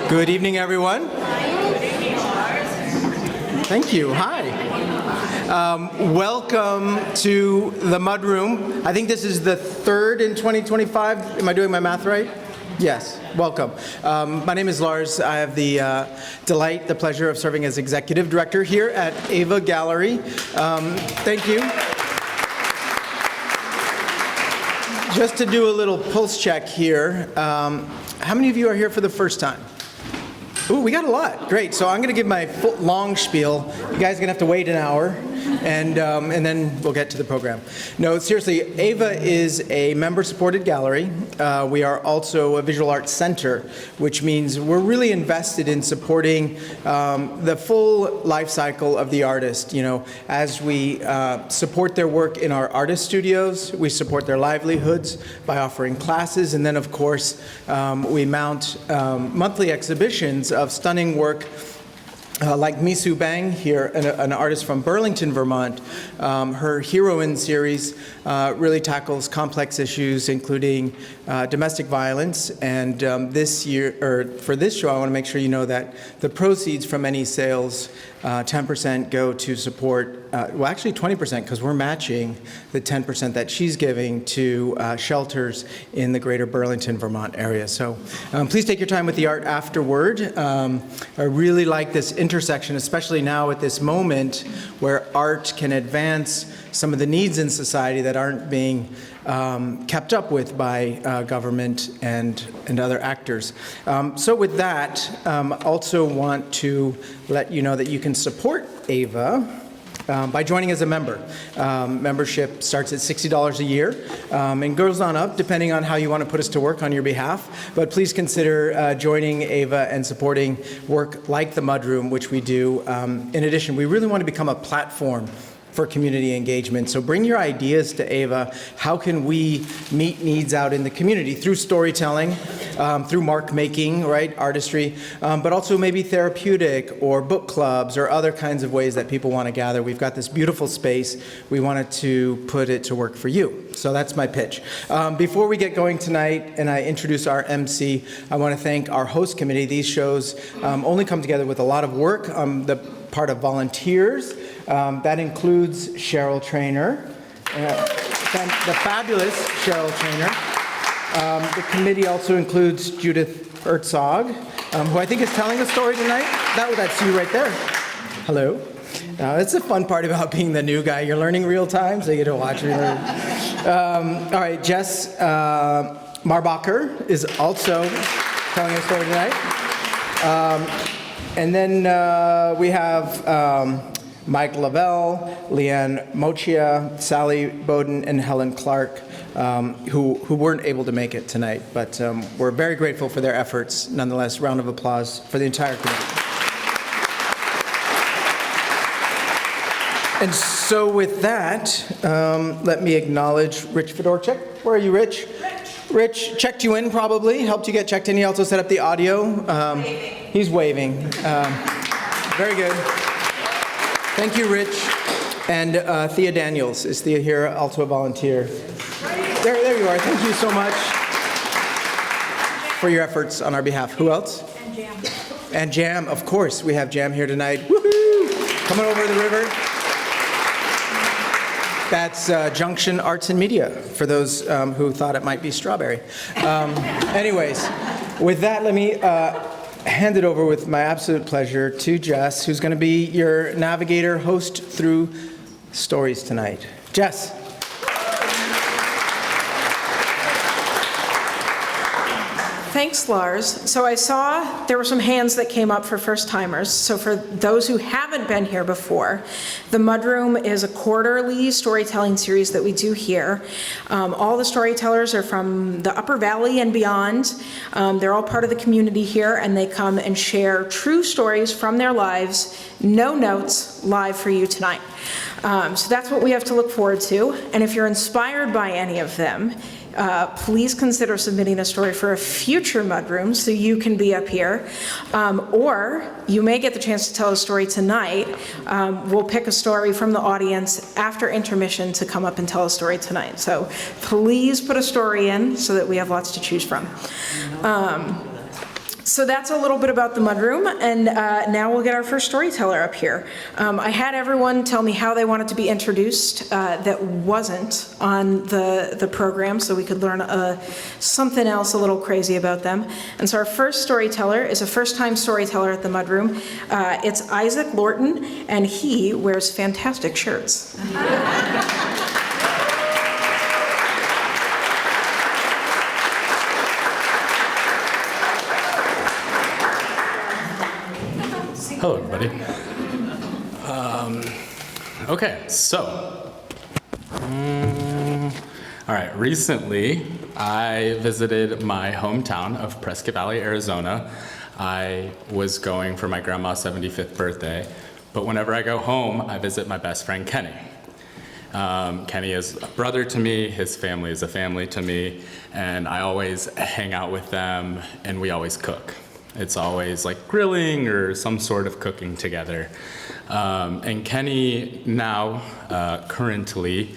Good evening, everyone. Thank you. Hi. Welcome to the Mudroom. I think this is the third in 2025. Am I doing my math right? Yes. Welcome. My name is Lars. I have the the pleasure of serving as executive director here at AVA Gallery. Thank you. Just to do a little pulse check here, how many of you are here for the first time? Ooh, we got a lot. Great. So I'm going to give my long spiel. You guys are going to have to wait an hour, and then we'll get to the program. No, seriously, AVA is a member-supported gallery. We are also a visual arts center, which means we're really invested in supporting the full life cycle of the artist. You know, as we support their work in our artist studios, we support their livelihoods by offering classes, and then, of course, we mount monthly exhibitions of stunning work like Misu Bang here, an artist from Burlington, Vermont. Her Heroine series really tackles complex issues, including domestic violence. And this year, or for this show, I want to make sure you know that the proceeds from any sales, 10% go to support, well, actually 20%, because we're matching the 10% that she's giving to shelters in the greater Burlington, Vermont area. So please take your time with the art afterward. I really like this intersection, especially now at this moment where art can advance some of the needs in society that aren't being kept up with by government and other actors. So with that, also want to let you know that you can support AVA by joining as a member. Membership starts at $60 a year and goes on up depending on how you want to put us to work on your behalf. But please consider joining AVA and supporting work like the Mudroom, which we do. In addition, we really want to become a platform for community engagement. So bring your ideas to AVA. How can we meet needs out in the community through storytelling, through mark making, right, artistry, but also maybe therapeutic or book clubs or other kinds of ways that people want to gather. We've got this beautiful space. We wanted to put it to work for you. So that's my pitch. Before we get going tonight and I introduce our MC, I want to thank our host committee. These shows only come together with a lot of work. The part of volunteers. That includes Cheryl Trainer, the fabulous Cheryl Trainer. The committee also includes Judith Hertog, who I think is telling a story tonight. That's you right there. Hello. It's a fun part about being the new guy. You're learning real time, so you get to watch it. All right, Jess Marbacher is also telling a story tonight. And then we have Mike Lavelle, Leanne Mochia, Sally Bowden, and Helen Clark, who weren't able to make it tonight. But we're very grateful for their efforts. Nonetheless, round of applause for the entire committee. And so with that, let me acknowledge Rich Fedorchik. Where are you, Rich? Rich checked you in probably, helped you get checked in. He also set up the audio. He's waving. Very good. Thank you, Rich. And Thia Daniels. Is Thia here? Also a volunteer. There you are. Thank you so much for your efforts on our behalf. Who else? And Jam. And Jam, of course. We have Jam here tonight. Woohoo! Coming over the river. That's Junction Arts and Media, for those who thought it might be strawberry. Anyways, with that, let me hand it over with my absolute pleasure to Jess, who's going to be your navigator, host through stories tonight. Jess. Thanks, Lars. So I saw there were some hands that came up for first-timers. So for those who haven't been here before, the Mudroom is a quarterly storytelling series that we do here. All the storytellers are from the Upper Valley and beyond. They're all part of the community here, and they come and share true stories from their lives, no notes, live for you tonight. So that's what we have to look forward to. And if you're inspired by any of them, please consider submitting a story for a future Mudroom so you can be up here. Or you may get the chance to tell a story tonight. We'll pick a story from the audience after intermission to come up and tell a story tonight. So please put a story in so that we have lots to choose from. So that's a little bit about the Mudroom, and now we'll get our first storyteller up here. I had everyone tell me how they wanted to be introduced that wasn't on the program, so we could learn something else a little crazy about them. And so our first storyteller is a first-time storyteller at the Mudroom. It's Isaac Lorton, and he wears fantastic shirts. Hello, everybody. Okay, so, all right, recently I visited my hometown of Prescott Valley, Arizona. I was going for my grandma's 75th birthday, but whenever I go home, I visit my best friend, Kenny. Kenny is a brother to me, his family is a family to me, and I always hang out with them, and we always cook. It's always like grilling or some sort of cooking together. And Kenny now, currently,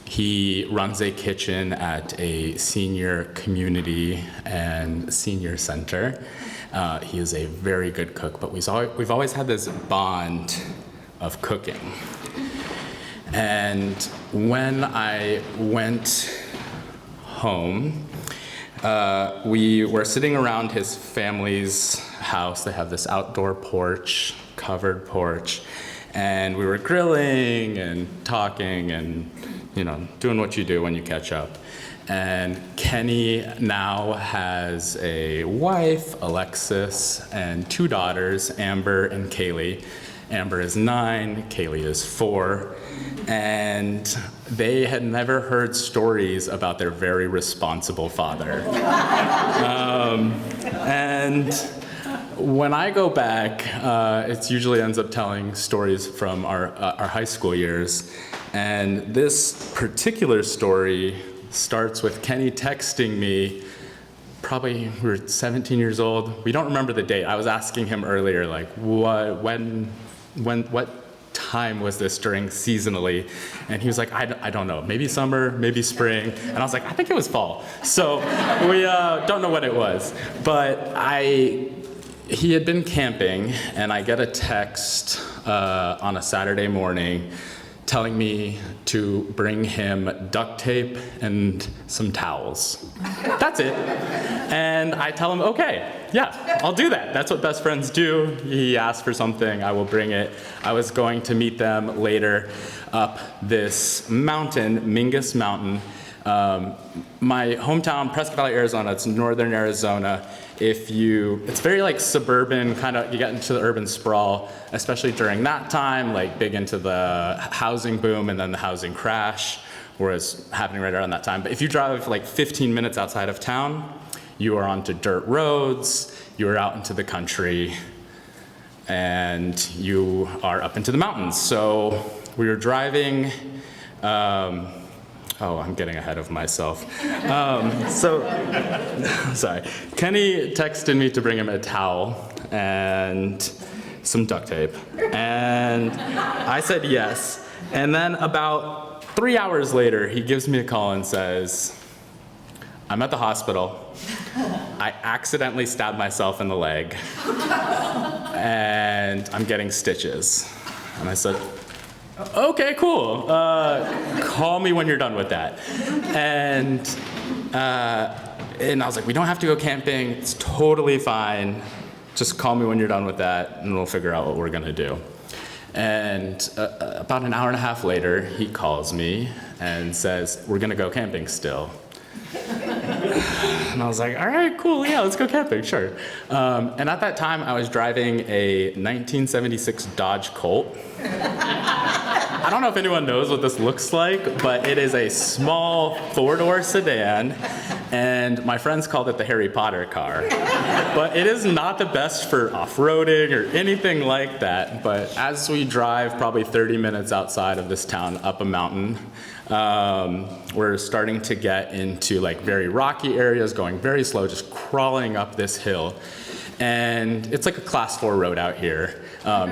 he runs a kitchen at a senior community and senior center. He is a very good cook, but we've always had this bond of cooking. And when I went home, we were sitting around his family's house. They have this outdoor porch, covered porch, and we were grilling and talking and, you know, doing what you do when you catch up. And Kenny now has a wife, Alexis, and 2 daughters, Amber and Kaylee. Amber is 9, Kaylee is 4, and they had never heard stories about their very responsible father. And when I go back, it usually ends up telling stories from our high school years, and this particular story starts with Kenny texting me. Probably we were 17 years old. We don't remember the date. I was asking him earlier, like, what time was this during seasonally? And he was like, I don't know, maybe summer, maybe spring. And I was like, I think it was fall. So we don't know what it was. But he had been camping, and I get a text on a Saturday morning telling me to bring him duct tape and some towels. That's it. And I tell him, okay, yeah, I'll do that. That's what best friends do. He asked for something, I will bring it. I was going to meet them later up this mountain, Mingus Mountain. My hometown, Prescott Valley, Arizona, it's northern Arizona. It's very like suburban, kind of, you get into the urban sprawl, especially during that time, like big into the housing boom and then the housing crash, was happening right around that time. But if you drive like 15 minutes outside of town, you are onto dirt roads, you are out into the country, and you are up into the mountains. So we were driving, I'm getting ahead of myself. Sorry. Kenny texted me to bring him a towel and some duct tape. And I said yes. And then about 3 hours later, he gives me a call and says, I'm at the hospital. I accidentally stabbed myself in the leg. And I'm getting stitches. And I said, okay, cool. Call me when you're done with that. And I was like, we don't have to go camping. It's totally fine. Just call me when you're done with that, and we'll figure out what we're gonna do. And about an hour and a half later, he calls me and says, we're gonna go camping still. And I was like, all right, cool, yeah, let's go camping, sure. And at that time, I was driving a 1976 Dodge Colt. I don't know if anyone knows what this looks like, but it is a small 4-door sedan. And my friends called it the Harry Potter car. But it is not the best for off-roading or anything like that. But as we drive probably 30 minutes outside of this town up a mountain, we're starting to get into like very rocky areas, going very slow, just crawling up this hill. And it's like a class 4 road out here,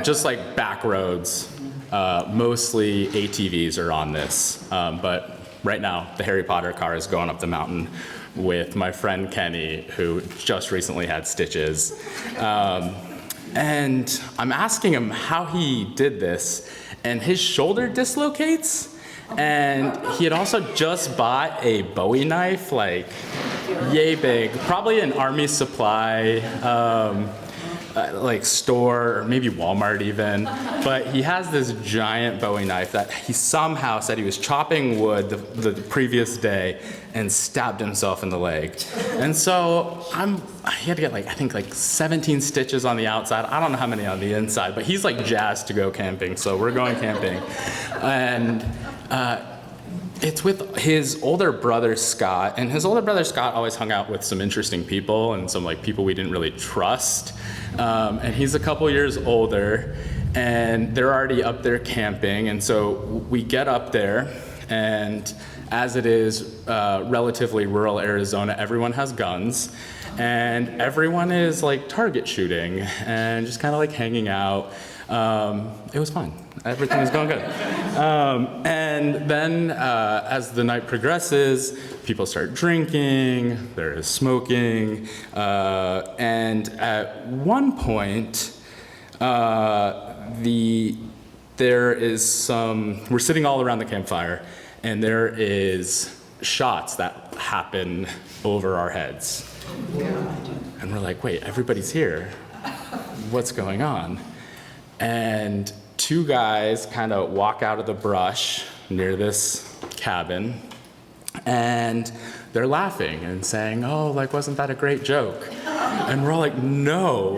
just like back roads. Mostly ATVs are on this, but right now the Harry Potter car is going up the mountain with my friend Kenny, who just recently had stitches. And I'm asking him how he did this, and his shoulder dislocates, and he had also just bought a Bowie knife, like yay big, probably an Army Supply, like store, or maybe Walmart even, but he has this giant Bowie knife that he somehow said he was chopping wood the previous day and stabbed himself in the leg. And so he had to get like, I think like 17 stitches on the outside. I don't know how many on the inside, but he's like jazzed to go camping, so we're going camping. And it's with his older brother, Scott, and his older brother, Scott, always hung out with some interesting people and some like people we didn't really trust. And he's a couple years older, and they're already up there camping, and so we get up there, and as it is relatively rural Arizona, everyone has guns, and everyone is like target shooting and just kind of like hanging out. It was fun. Everything was going good. And then as the night progresses, people start drinking, there is smoking, and at one point, there is we're sitting all around the campfire, and there is shots that happen over our heads. And we're like, wait, everybody's here. What's going on? And 2 guys kind of walk out of the brush near this cabin, and they're laughing and saying, oh, like, wasn't that a great joke? And we're all like, no,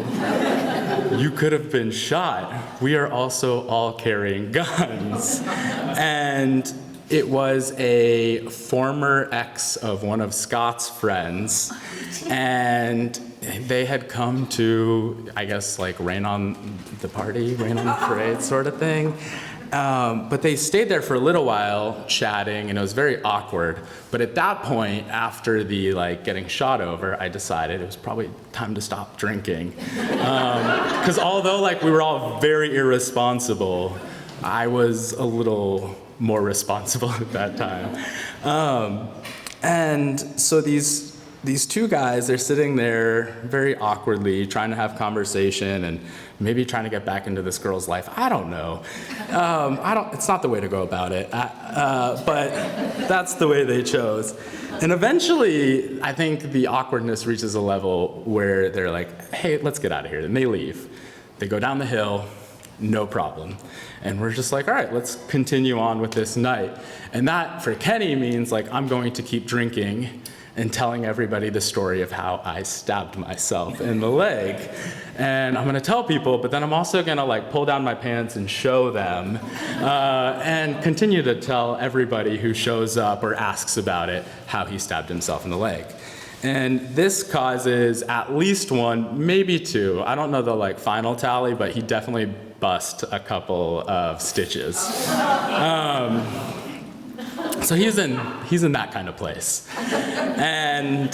you could have been shot. We are also all carrying guns. And it was a former ex of one of Scott's friends, and they had come to, I guess, like rain on the party, rain on the parade sort of thing. But they stayed there for a little while chatting, and it was very awkward. But at that point, after the like getting shot over, I decided it was probably time to stop drinking. Because although like we were all very irresponsible, I was a little more responsible at that time. And so these 2 guys, they're sitting there very awkwardly trying to have conversation and maybe trying to get back into this girl's life. I don't know. It's not the way to go about it, but that's the way they chose. And eventually, I think the awkwardness reaches a level where they're like, hey, let's get out of here. And they leave. They go down the hill, no problem. And we're just like, all right, let's continue on with this night. And that, for Kenny, means like, I'm going to keep drinking and telling everybody the story of how I stabbed myself in the leg. And I'm gonna tell people, but then I'm also gonna like pull down my pants and show them, and continue to tell everybody who shows up or asks about it how he stabbed himself in the leg. And this causes at least 1, maybe 2. I don't know the like final tally, but he definitely bust a couple of stitches. So he's in that kind of place. And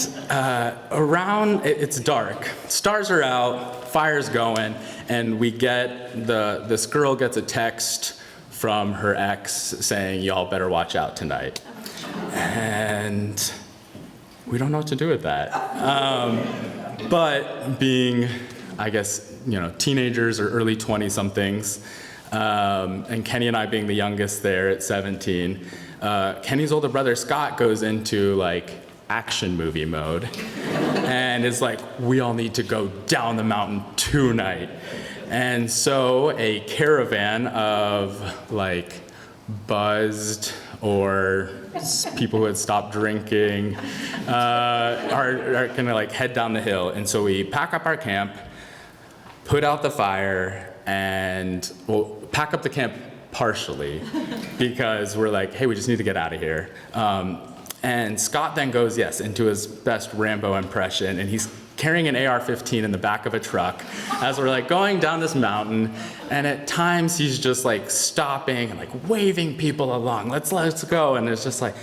it's dark. Stars are out, fire's going, and we get this girl gets a text from her ex saying, y'all better watch out tonight. And we don't know what to do with that. But being, I guess, teenagers or early 20-somethings, and Kenny and I being the youngest there at 17, Kenny's older brother Scott goes into like action movie mode and is like, we all need to go down the mountain tonight. And so a caravan of like buzzed or people who had stopped drinking are gonna like head down the hill. And so we pack up our camp, put out the fire, and we'll pack up the camp partially because we're like, hey, we just need to get out of here. And Scott then goes, yes, into his best Rambo impression, and he's carrying an AR-15 in the back of a truck as we're like going down this mountain, and at times he's just like stopping and like waving people along, let's go, and it's just like,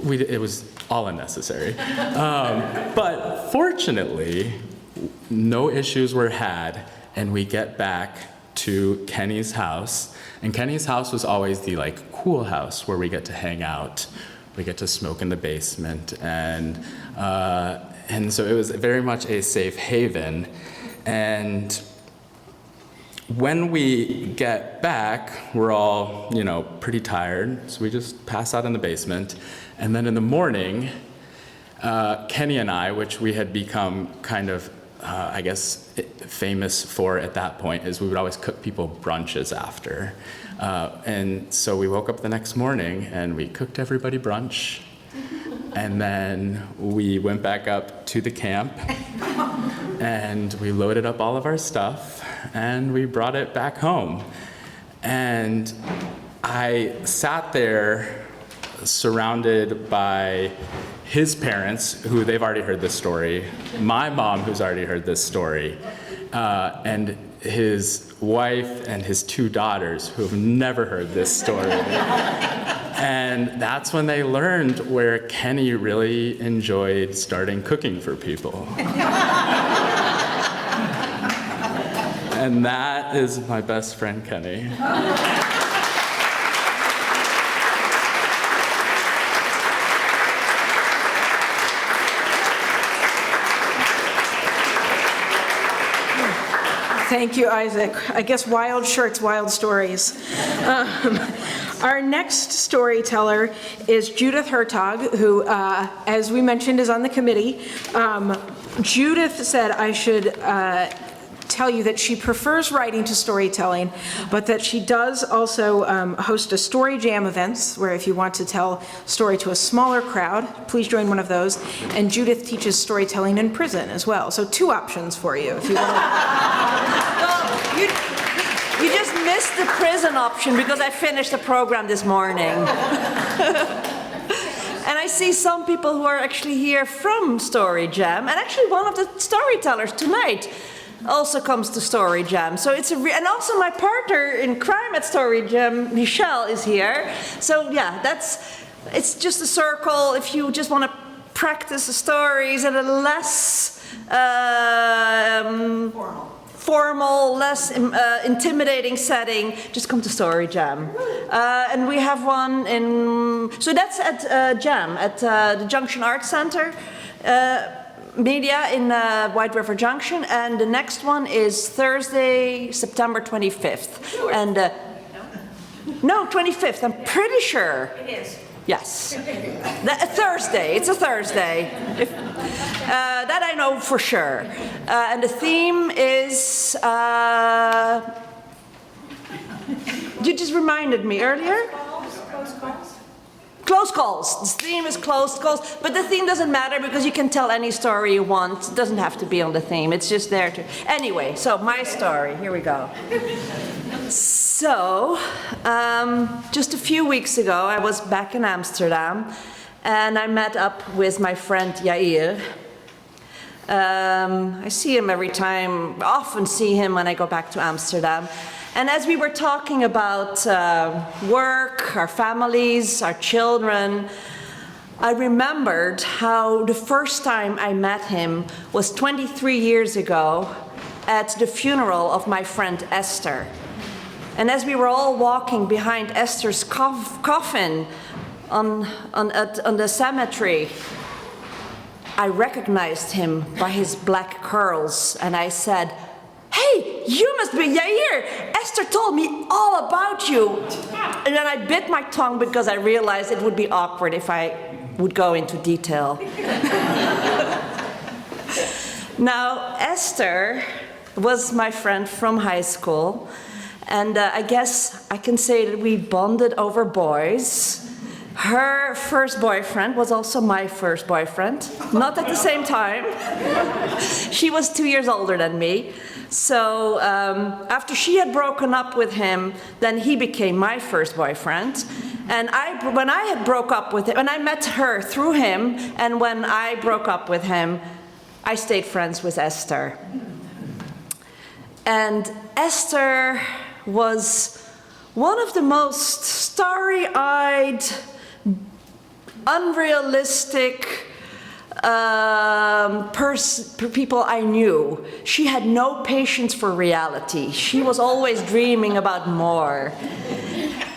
it was all unnecessary. But fortunately, no issues were had, and we get back to Kenny's house, and Kenny's house was always the like cool house where we get to hang out, we get to smoke in the basement, and so it was very much a safe haven. And when we get back, we're all, pretty tired, so we just pass out in the basement. And then in the morning, Kenny and I, which we had become kind of, I guess, famous for at that point, is we would always cook people brunches after. And so we woke up the next morning and we cooked everybody brunch. And then we went back up to the camp and we loaded up all of our stuff and we brought it back home. And I sat there surrounded by his parents, who they've already heard this story, my mom, who's already heard this story, and his wife and his 2 daughters, who have never heard this story. And that's when they learned where Kenny really enjoyed starting cooking for people. And that is my best friend, Kenny. Thank you, Isaac. I guess wild shirts, wild stories. Our next storyteller is Judith Hertog, who, as we mentioned, is on the committee. Judith said I should tell you that she prefers writing to storytelling, but that she does also host a story jam events, where if you want to tell a story to a smaller crowd, please join one of those. And Judith teaches storytelling in prison as well. So 2 options for you if you want to. You just missed the prison option because I finished the program this morning. And I see some people who are actually here from Story Jam, and actually one of the storytellers tonight also comes to Story Jam. So it's and also my partner in crime at Story Jam, Michelle, is here. So yeah, it's just a circle if you just want to practice the stories at a less formal, less intimidating setting, just come to Story Jam. And we have one so that's at Jam, at the Junction Arts Center, Media in White River Junction, and the next one is Thursday, September 25th. And no, 25th, I'm pretty sure. It is. Yes. Thursday, it's a Thursday. That I know for sure. And the theme is, you just reminded me earlier? Close calls. The theme is close calls, but the theme doesn't matter because you can tell any story you want. It doesn't have to be on the theme, it's just there to... Anyway, so my story, here we go. So, just a few weeks ago, I was back in Amsterdam, and I met up with my friend Yair. I see him every time, often see him when I go back to Amsterdam. And as we were talking about work, our families, our children, I remembered how the first time I met him was 23 years ago at the funeral of my friend Esther. And as we were all walking behind Esther's coffin on the cemetery, I recognized him by his black curls, and I said, "Hey, you must be Yair! Esther told me all about you." And then I bit my tongue because I realized it would be awkward if I would go into detail. Now, Esther was my friend from high school, and I guess I can say that we bonded over boys. Her first boyfriend was also my first boyfriend, not at the same time. She was 2 years older than me. So after she had broken up with him, then he became my first boyfriend. And when I had broke up with him, and I met her through him, and when I broke up with him, I stayed friends with Esther. And Esther was one of the most starry-eyed, unrealistic people I knew. She had no patience for reality. She was always dreaming about more.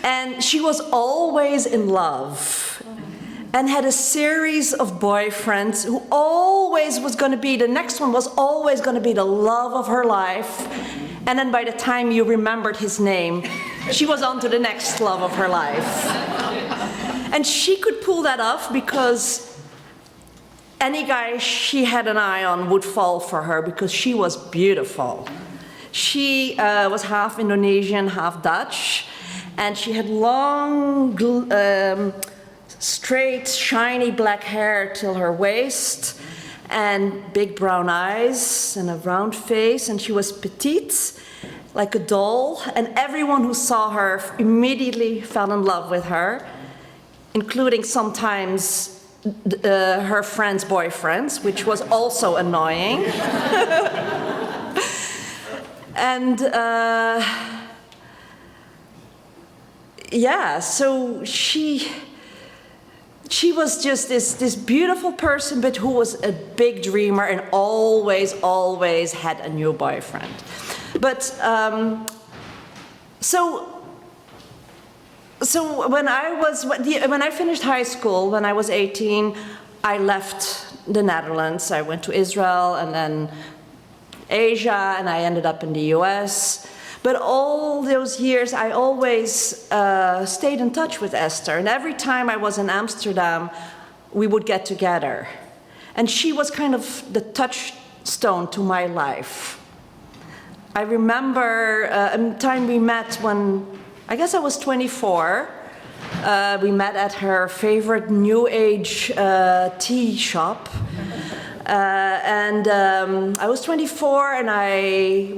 And she was always in love and had a series of boyfriends who always was going to be, the next one was always going to be the love of her life. And then by the time you remembered his name, she was on to the next love of her life. And she could pull that off because any guy she had an eye on would fall for her because she was beautiful. She was half Indonesian, half Dutch. And she had long, straight, shiny black hair till her waist, and big brown eyes, and a round face, and she was petite, like a doll, and everyone who saw her immediately fell in love with her, including sometimes her friends' boyfriends, which was also annoying. And yeah, so she was just this beautiful person, but who was a big dreamer and always had a new boyfriend. But so when I finished high school, when I was 18, I left the Netherlands. I went to Israel and then Asia, and I ended up in the US. But all those years, I always stayed in touch with Esther. And every time I was in Amsterdam, we would get together. And she was kind of the touchstone to my life. I remember a time we met when, I guess I was 24. We met at her favorite New Age tea shop. I was 24, and I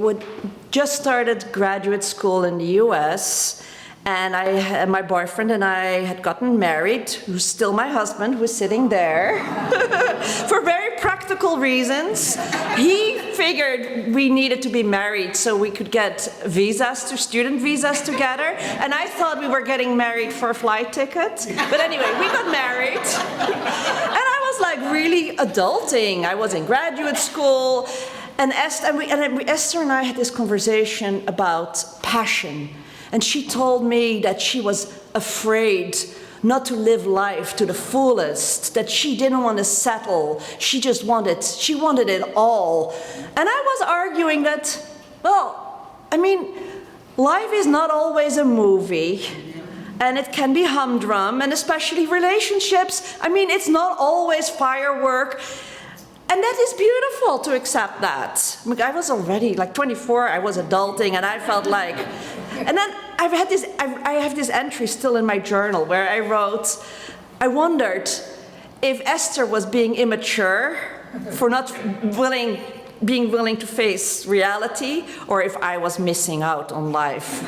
just started graduate school in the US, and my boyfriend and I had gotten married, who's still my husband, who's sitting there, for very practical reasons. He figured we needed to be married so we could get student visas together, and I thought we were getting married for a flight ticket. But anyway, we got married, and I was like really adulting. I was in graduate school. And Esther and I had this conversation about passion. And she told me that she was afraid not to live life to the fullest, that she didn't want to settle. She wanted it all. And I was arguing that, well, I mean, life is not always a movie. And it can be humdrum, and especially relationships. I mean, it's not always firework. And that is beautiful to accept that. I mean, I was already like 24, I was adulting, and I felt like, and then I have this entry still in my journal where I wrote, I wondered if Esther was being immature for not being willing to face reality, or if I was missing out on life.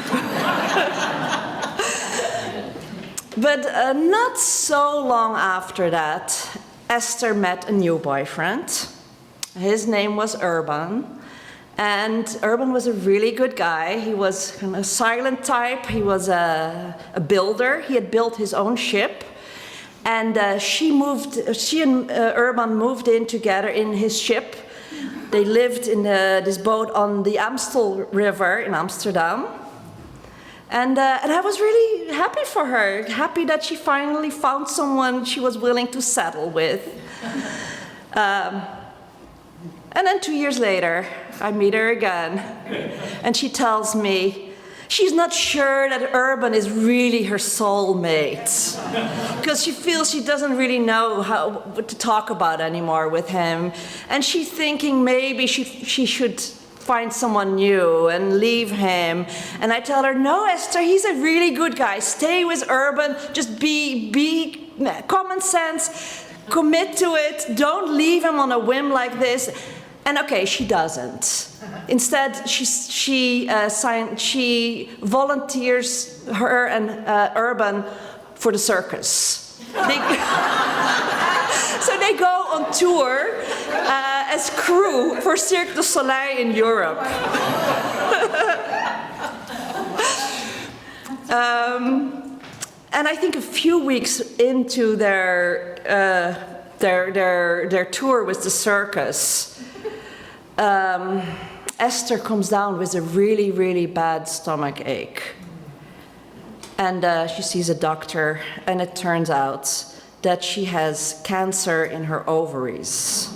But not so long after that, Esther met a new boyfriend. His name was Urban. And Urban was a really good guy. He was kind of a silent type. He was a builder. He had built his own ship. And she and Urban moved in together in his ship. They lived in this boat on the Amstel River in Amsterdam. And I was really happy for her, happy that she finally found someone she was willing to settle with. And then 2 years later, I meet her again, and she tells me she's not sure that Urban is really her soulmate, because she feels she doesn't really know what to talk about anymore with him, and she's thinking maybe she should find someone new and leave him. And I tell her, no, Esther, he's a really good guy. Stay with Urban. Just be common sense. Commit to it. Don't leave him on a whim like this. And okay, she doesn't. Instead, she volunteers her and Urban for the circus. So they go on tour as crew for Cirque du Soleil in Europe. And I think a few weeks into their tour with the circus, Esther comes down with a really, really bad stomach ache. And she sees a doctor, and it turns out that she has cancer in her ovaries.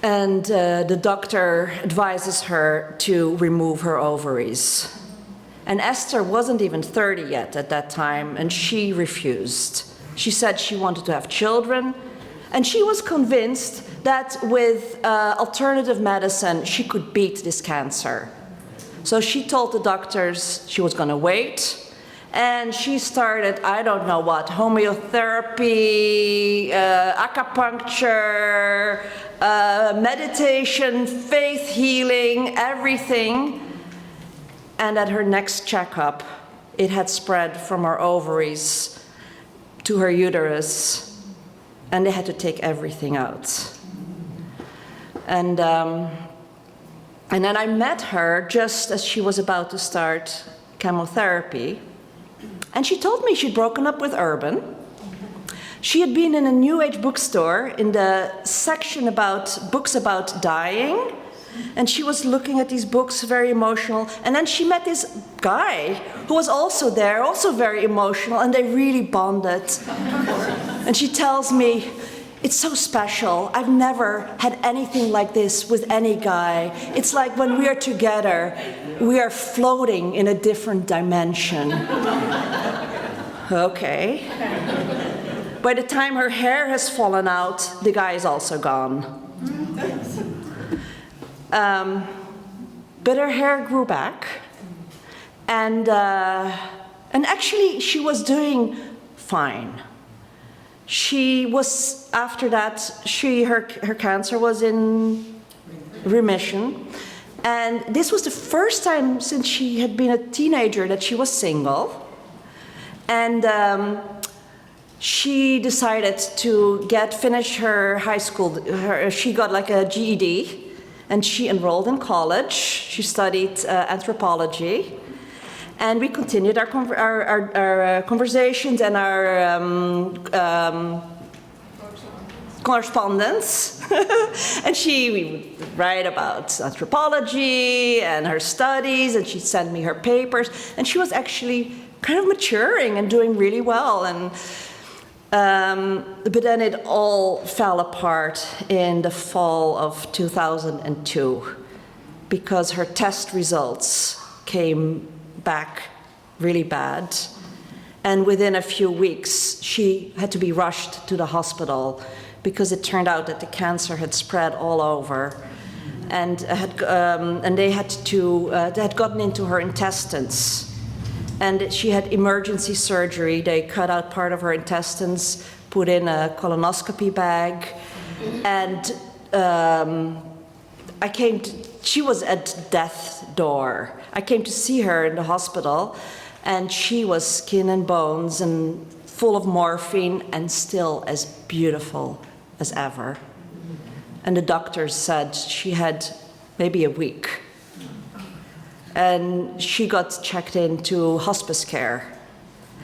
And the doctor advises her to remove her ovaries. And Esther wasn't even 30 yet at that time, and she refused. She said she wanted to have children, and she was convinced that with alternative medicine, she could beat this cancer. So she told the doctors she was going to wait, and she started, I don't know what, homeotherapy, acupuncture, meditation, faith healing, everything. And at her next checkup, it had spread from her ovaries to her uterus, and they had to take everything out. And then I met her just as she was about to start chemotherapy, and she told me she'd broken up with Urban. She had been in a New Age bookstore in the section about books about dying, and she was looking at these books, very emotional, and then she met this guy who was also there, also very emotional, and they really bonded. And she tells me, it's so special. I've never had anything like this with any guy. It's like when we are together, we are floating in a different dimension. Okay. By the time her hair has fallen out, the guy is also gone. But her hair grew back, and actually she was doing fine. She was, after that, her cancer was in remission, and this was the first time since she had been a teenager that she was single, and she decided to finish her high school. She got like a GED. And she enrolled in college. She studied anthropology. And we continued our conversations and our correspondence. And we would write about anthropology and her studies, and she'd send me her papers. And she was actually kind of maturing and doing really well. But then it all fell apart in the fall of 2002 because her test results came back really bad. And within a few weeks, she had to be rushed to the hospital because it turned out that the cancer had spread all over. And they had gotten into her intestines. And she had emergency surgery. They cut out part of her intestines, put in a colonoscopy bag, and she was at death's door. I came to see her in the hospital, and she was skin and bones and full of morphine and still as beautiful as ever. And the doctors said she had maybe a week. And she got checked into hospice care.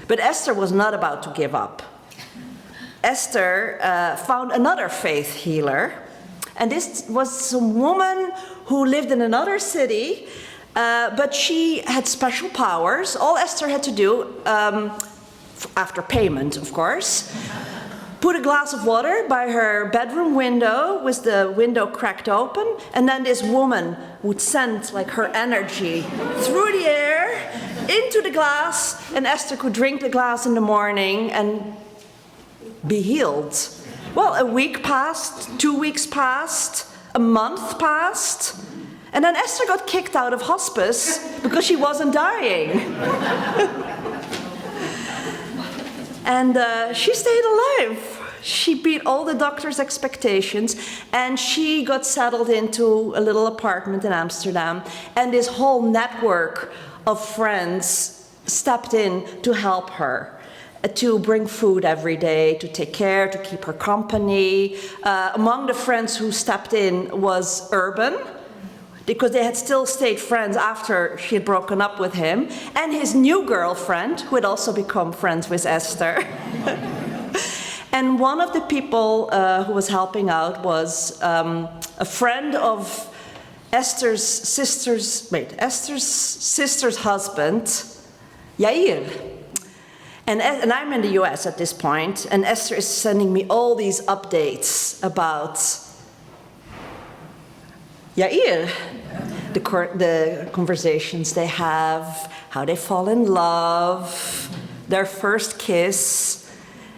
But Esther was not about to give up. Esther found another faith healer, and this was some woman who lived in another city, but she had special powers. All Esther had to do, after payment, of course, put a glass of water by her bedroom window with the window cracked open, and then this woman would send like her energy through the air into the glass, and Esther could drink the glass in the morning and be healed. Well, a week passed, 2 weeks passed, a month passed, and then Esther got kicked out of hospice because she wasn't dying. And she stayed alive. She beat all the doctor's expectations, and she got settled into a little apartment in Amsterdam, and this whole network of friends stepped in to help her, to bring food every day, to take care, to keep her company. Among the friends who stepped in was Urban, because they had still stayed friends after she had broken up with him, and his new girlfriend, who had also become friends with Esther. And one of the people who was helping out was a friend of Esther's sister's husband, Yair. And I'm in the US at this point, and Esther is sending me all these updates about Yair, the conversations they have, how they fall in love, their first kiss.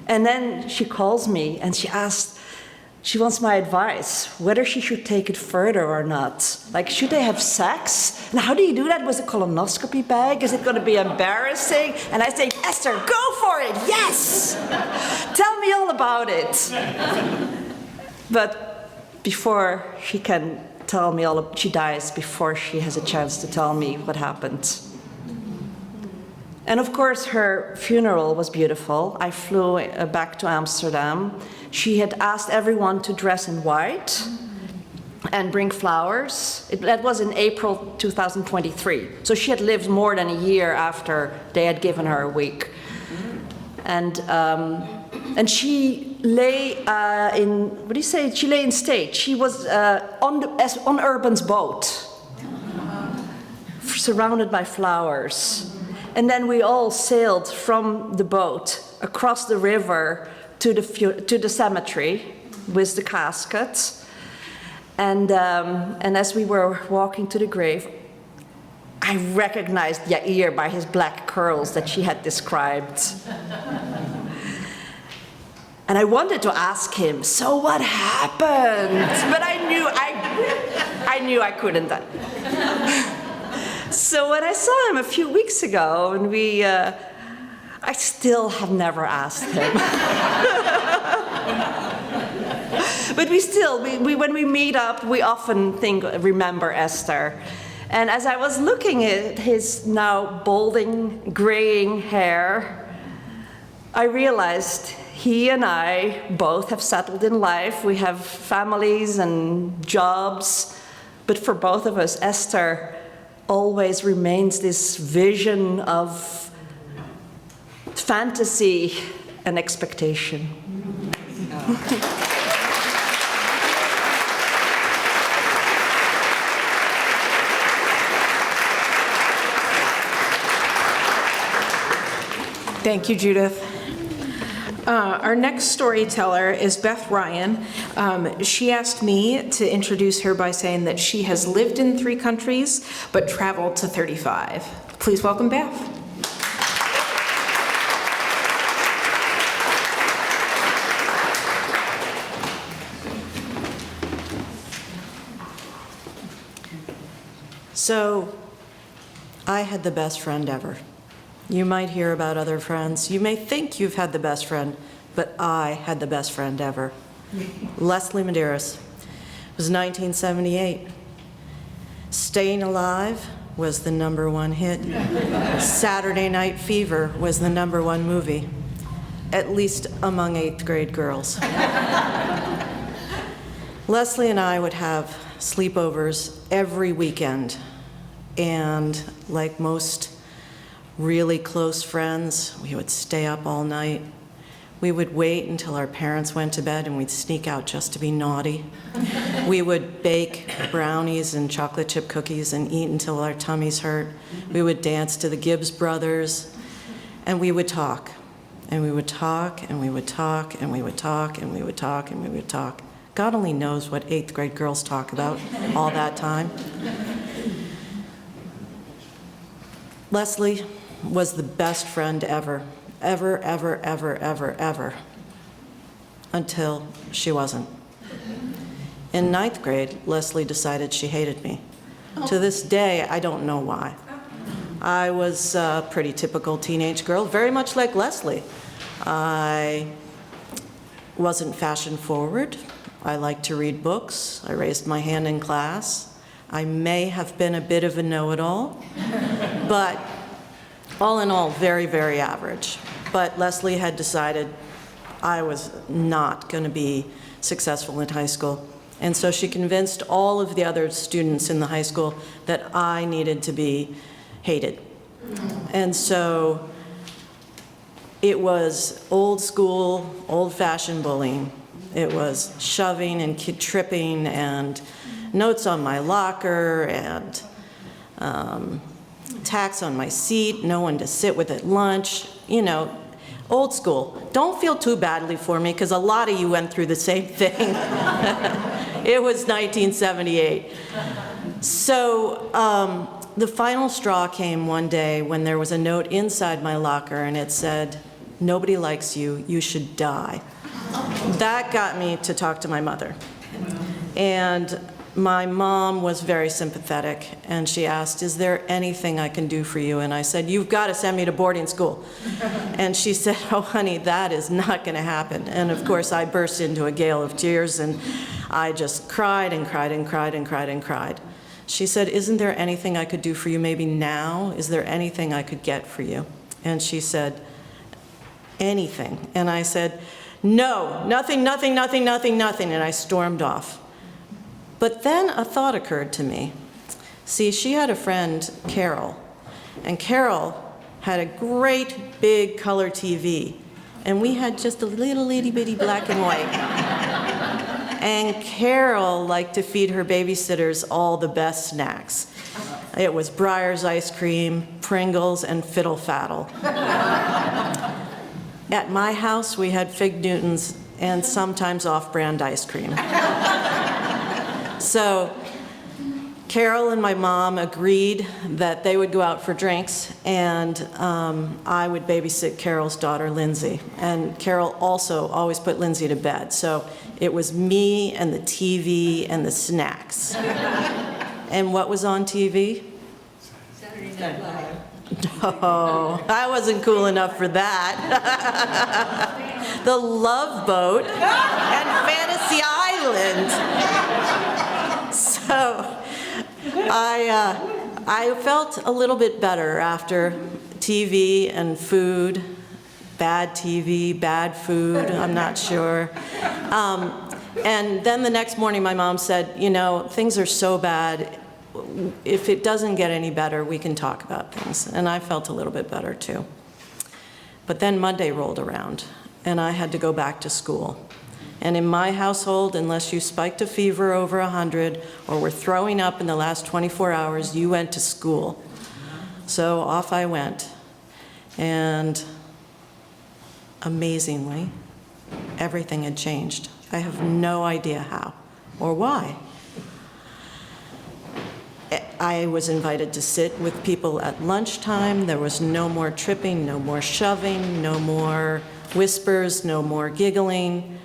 And then she calls me and she wants my advice, whether she should take it further or not. Like, should they have sex? And how do you do that with a colonoscopy bag? Is it going to be embarrassing? And I say, Esther, go for it, yes! Tell me all about it. But before she can tell me she dies before she has a chance to tell me what happened. And of course, her funeral was beautiful. I flew back to Amsterdam. She had asked everyone to dress in white and bring flowers. That was in April 2023. So she had lived more than a year after they had given her a week. And she lay she lay in state. She was on Urban's boat, surrounded by flowers. And then we all sailed from the boat across the river to the cemetery with the casket. And as we were walking to the grave, I recognized Yair by his black curls that she had described. And I wanted to ask him, so what happened? But I knew I couldn't. So when I saw him a few weeks ago, and I still have never asked him. But when we meet up, we often remember Esther. And as I was looking at his now balding, graying hair, I realized he and I both have settled in life. We have families and jobs. But for both of us, Esther always remains this vision of fantasy and expectation. Thank you, Judith. Our next storyteller is Beth Ryan. She asked me to introduce her by saying that she has lived in 3 countries, but traveled to 35. Please welcome Beth. So, I had the best friend ever. You might hear about other friends. You may think you've had the best friend, but I had the best friend ever. Leslie Medeiros. It was 1978. Staying Alive was the #1 hit. Saturday Night Fever was the #1 movie, at least among 8th grade girls. Leslie and I would have sleepovers every weekend, and like most really close friends, we would stay up all night. We would wait until our parents went to bed and we'd sneak out just to be naughty. We would bake brownies and chocolate chip cookies and eat until our tummies hurt. We would dance to the Gibbs Brothers, and we would talk. And we would talk, and we would talk, and we would talk, and we would talk, and we would talk. God only knows what 8th grade girls talk about all that time. Leslie was the best friend ever, ever, ever, ever, ever, ever, until she wasn't. In 9th grade, Leslie decided she hated me. To this day, I don't know why. I was a pretty typical teenage girl, very much like Leslie. I wasn't fashion forward. I liked to read books. I raised my hand in class. I may have been a bit of a know-it-all, but All in all, very, very average. But Leslie had decided I was not going to be successful in high school. And so she convinced all of the other students in the high school that I needed to be hated. And so it was old school, old-fashioned bullying. It was shoving and tripping and notes on my locker and tacks on my seat, no one to sit with at lunch, you know, old school. Don't feel too badly for me, because a lot of you went through the same thing. It was 1978. So the final straw came one day when there was a note inside my locker, and it said, "Nobody likes you, you should die." That got me to talk to my mother. And my mom was very sympathetic, and she asked, "Is there anything I can do for you?" And I said, "You've got to send me to boarding school." And she said, "Oh, honey, that is not going to happen." And of course, I burst into a gale of tears, and I just cried and cried and cried and cried and cried. She said, "Isn't there anything I could do for you maybe now? Is there anything I could get for you?" And she said, "Anything." And I said, "No, nothing, nothing, nothing, nothing, nothing." And I stormed off. But then a thought occurred to me. See, she had a friend, Carol, and Carol had a great big color TV, and we had just a little itty bitty black and white. And Carol liked to feed her babysitters all the best snacks. It was Breyer's ice cream, Pringles, and Fiddle Faddle. At my house, we had Fig Newtons and sometimes off-brand ice cream. So Carol and my mom agreed that they would go out for drinks, and I would babysit Carol's daughter, Lindsay. And Carol also always put Lindsay to bed. So it was me and the TV and the snacks. And what was on TV? Saturday Night Live. No, I wasn't cool enough for that. The Love Boat and Fantasy Island. So I felt a little bit better after TV and food, bad TV, bad food, I'm not sure. And then the next morning my mom said, "You know, things are so bad. If it doesn't get any better, we can talk about things." And I felt a little bit better too. But then Monday rolled around, and I had to go back to school. And in my household, unless you spiked a fever over 100 or were throwing up in the last 24 hours, you went to school. So off I went. And amazingly, everything had changed. I have no idea how or why. I was invited to sit with people at lunchtime. There was no more tripping, no more shoving, no more whispers, no more giggling.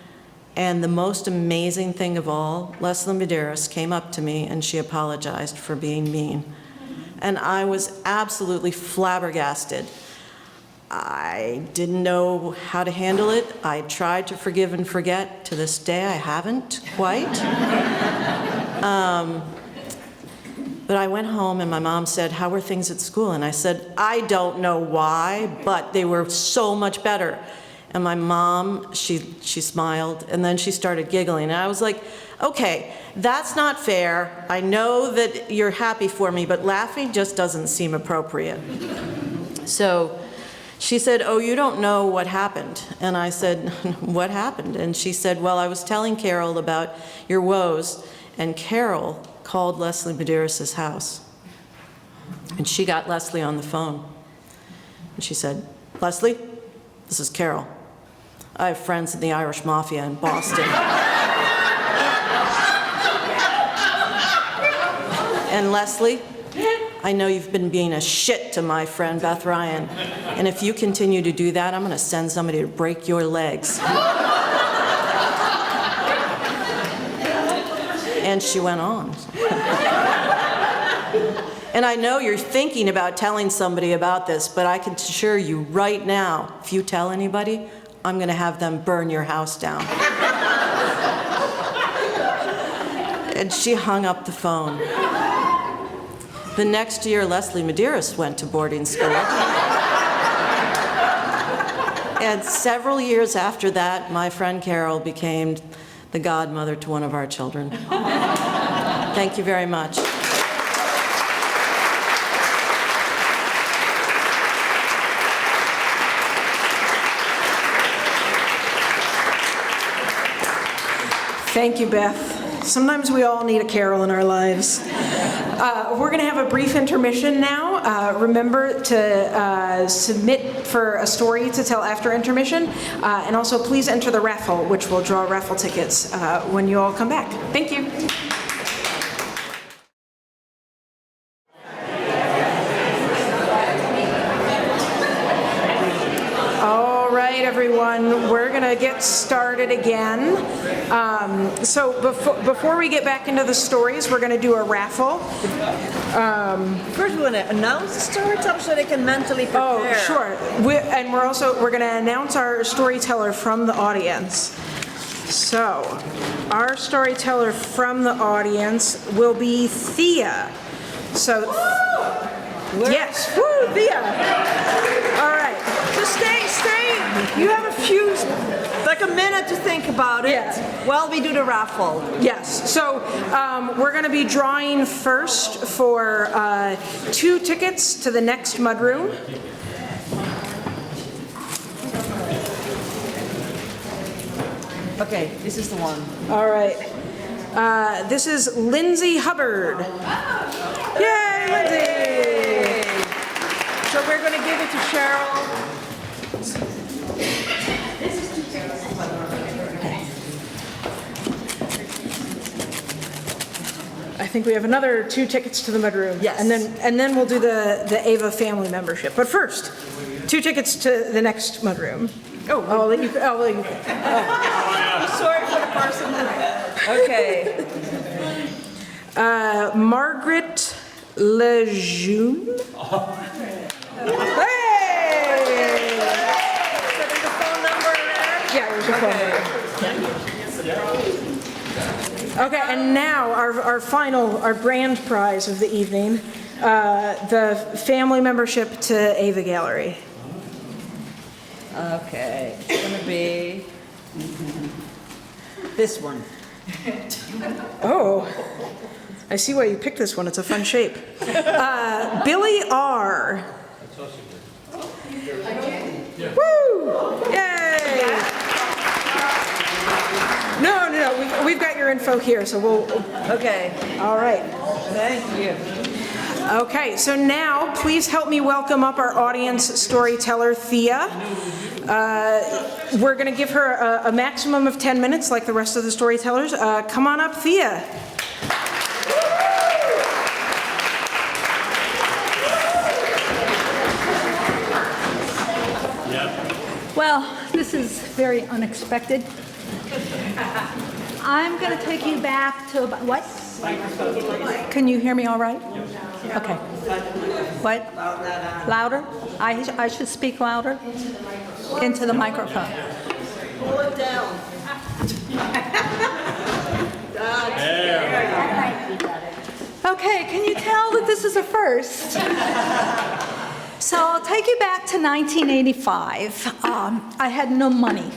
And the most amazing thing of all, Leslie Medeiros came up to me and she apologized for being mean. And I was absolutely flabbergasted. I didn't know how to handle it. I tried to forgive and forget. To this day, I haven't quite. But I went home and my mom said, "How were things at school?" And I said, "I don't know why, but they were so much better." And my mom, she smiled, and then she started giggling. And I was like, "Okay, that's not fair. I know that you're happy for me, but laughing just doesn't seem appropriate." So she said, "Oh, you don't know what happened." And I said, "What happened?" And she said, "Well, I was telling Carol about your woes, and Carol called Leslie Medeiros' house. And she got Leslie on the phone. And she said, 'Leslie, this is Carol. I have friends in the Irish Mafia in Boston.'" "And Leslie, I know you've been being a shit to my friend Beth Ryan. And if you continue to do that, I'm going to send somebody to break your legs." And she went on. And I know you're thinking about telling somebody about this, but I can assure you right now, if you tell anybody, I'm going to have them burn your house down. And she hung up the phone. The next year, Leslie Medeiros went to boarding school. And several years after that, my friend Carol became the godmother to one of our children. Thank you very much. Thank you, Beth. Sometimes we all need a Carol in our lives. We're going to have a brief intermission now. Remember to submit for a story to tell after intermission. And also, please enter the raffle, which will draw raffle tickets when you all come back. Thank you. All right, everyone, we're going to get started again. So before we get back into the stories, we're going to do a raffle. First, we want to announce the storyteller so they can mentally prepare. Oh, sure. We're going to announce our storyteller from the audience. So, our storyteller from the audience will be Thia. So, yes, woo, Thia. All right. So stay. You have like a minute to think about it while we do the raffle. Yes. So we're going to be drawing first for 2 tickets to the next Mudroom. Okay, this is the one. All right. This is Lindsay Hubbard. Yay, Lindsay! So we're going to give it to Cheryl. I think we have another 2 tickets to the Mudroom. Yes. And then we'll do the AVA family membership. But first, 2 tickets to the next Mudroom. I'll let you. I'm sorry for the person. Okay. Margaret Lejeune. Hey! So there's a phone number there? Yeah, there's a phone number. Okay, and now our brand prize of the evening, the family membership to AVA Gallery. Okay, it's going to be this one. Oh, I see why you picked this one. It's a fun shape. Billy R. Woo! Yay! No, we've got your info here, so we'll. Okay. All right. Thank you. Okay, so now please help me welcome up our audience storyteller, Thia. We're going to give her a maximum of 10 minutes, like the rest of the storytellers. Come on up, Thia. Well, this is very unexpected. I'm going to take you back to about, what? Can you hear me all right? Okay. What? Louder? I should speak louder? Into the microphone. Pull it down. Okay, can you tell that this is a first? So I'll take you back to 1985. I had no money.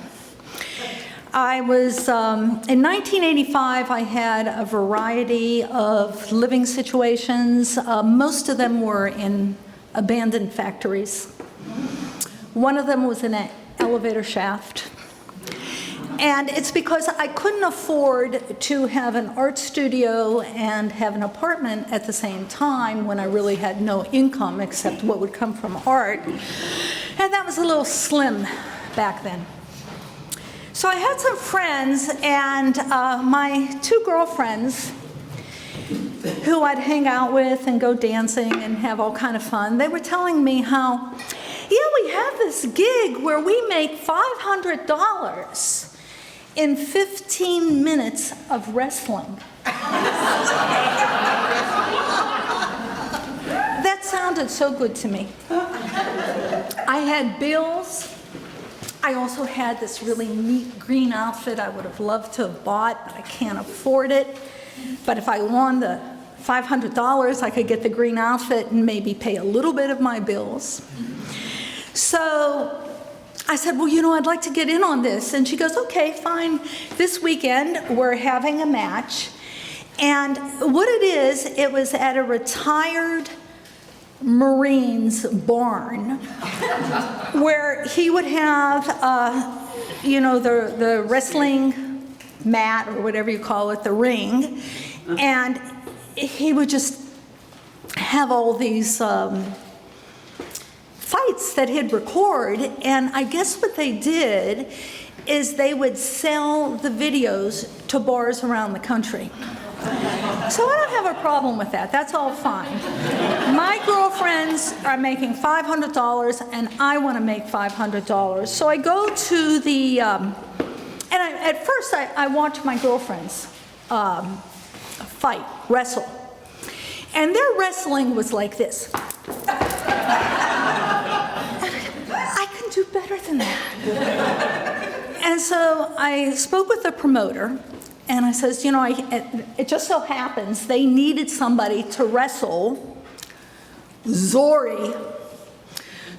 I was, in 1985, I had a variety of living situations. Most of them were in abandoned factories. One of them was in an elevator shaft. And it's because I couldn't afford to have an art studio and have an apartment at the same time when I really had no income except what would come from art. And that was a little slim back then. So I had some friends, and my 2 girlfriends who I'd hang out with and go dancing and have all kind of fun, they were telling me how, yeah, we have this gig where we make $500 in 15 minutes of wrestling. That sounded so good to me. I had bills. I also had this really neat green outfit I would have loved to have bought, but I can't afford it. But if I won the $500, I could get the green outfit and maybe pay a little bit of my bills. So I said, well, I'd like to get in on this. And she goes, okay, fine. This weekend, we're having a match. And what it was at a retired Marine's barn where he would have, the wrestling mat or whatever you call it, the ring. And he would just have all these fights that he'd record, and I guess what they did is they would sell the videos to bars around the country. So I don't have a problem with that. That's all fine. My girlfriends are making $500, and I want to make $500. So I go to the, at first I watch my girlfriends wrestle. And their wrestling was like this. I can do better than that. And so I spoke with the promoter, and I says, it just so happens they needed somebody to wrestle Zori.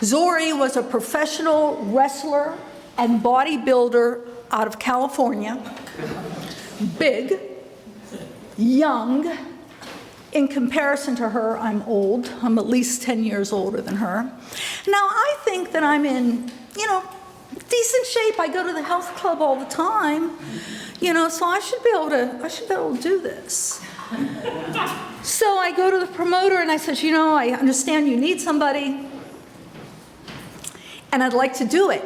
Zori was a professional wrestler and bodybuilder out of California. Big, young. In comparison to her, I'm old. I'm at least 10 years older than her. Now, I think that I'm in, decent shape. I go to the health club all the time, so I should be able to do this. So I go to the promoter and I said, I understand you need somebody, and I'd like to do it.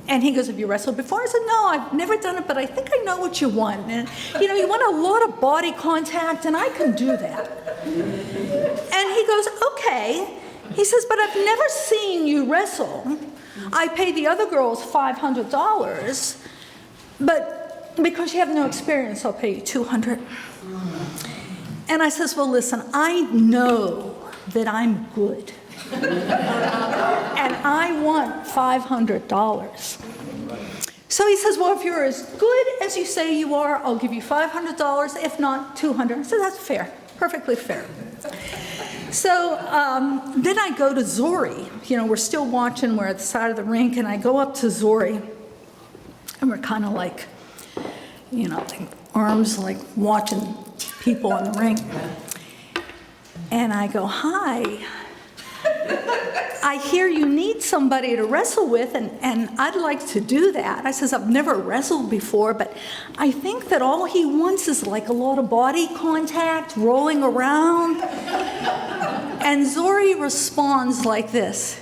And he goes, have you wrestled before? I said, no, I've never done it, but I think I know what you want. And, you want a lot of body contact, and I can do that. And he goes, okay. He says, but I've never seen you wrestle. I pay the other girls $500, but because you have no experience, I'll pay you $200. And I says, well, listen, I know that I'm good. And I want $500. So he says, well, if you're as good as you say you are, I'll give you $500, if not $200. I said, that's fair, perfectly fair. So then I go to Zori. We're still watching, we're at the side of the rink, and I go up to Zori, and we're kind of like, arms like watching people in the ring. And I go, hi. I hear you need somebody to wrestle with, and I'd like to do that. I says, I've never wrestled before, but I think that all he wants is like a lot of body contact, rolling around. And Zori responds like this.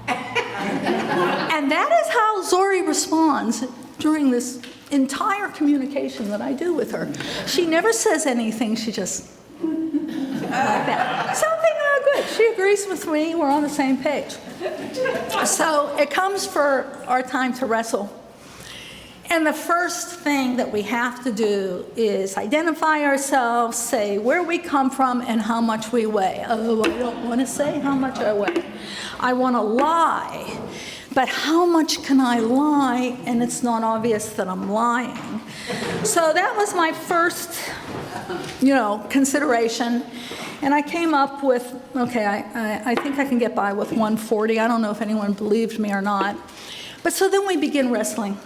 And that is how Zori responds during this entire communication that I do with her. She never says anything, she just like that. Something good. She agrees with me. We're on the same page. So it comes for our time to wrestle. And the first thing that we have to do is identify ourselves, say where we come from and how much we weigh. Oh, I don't want to say how much I weigh. I want to lie. But how much can I lie and it's not obvious that I'm lying? So that was my first, consideration. And I came up with, okay, I think I can get by with 140. I don't know if anyone believed me or not. But so then we begin wrestling.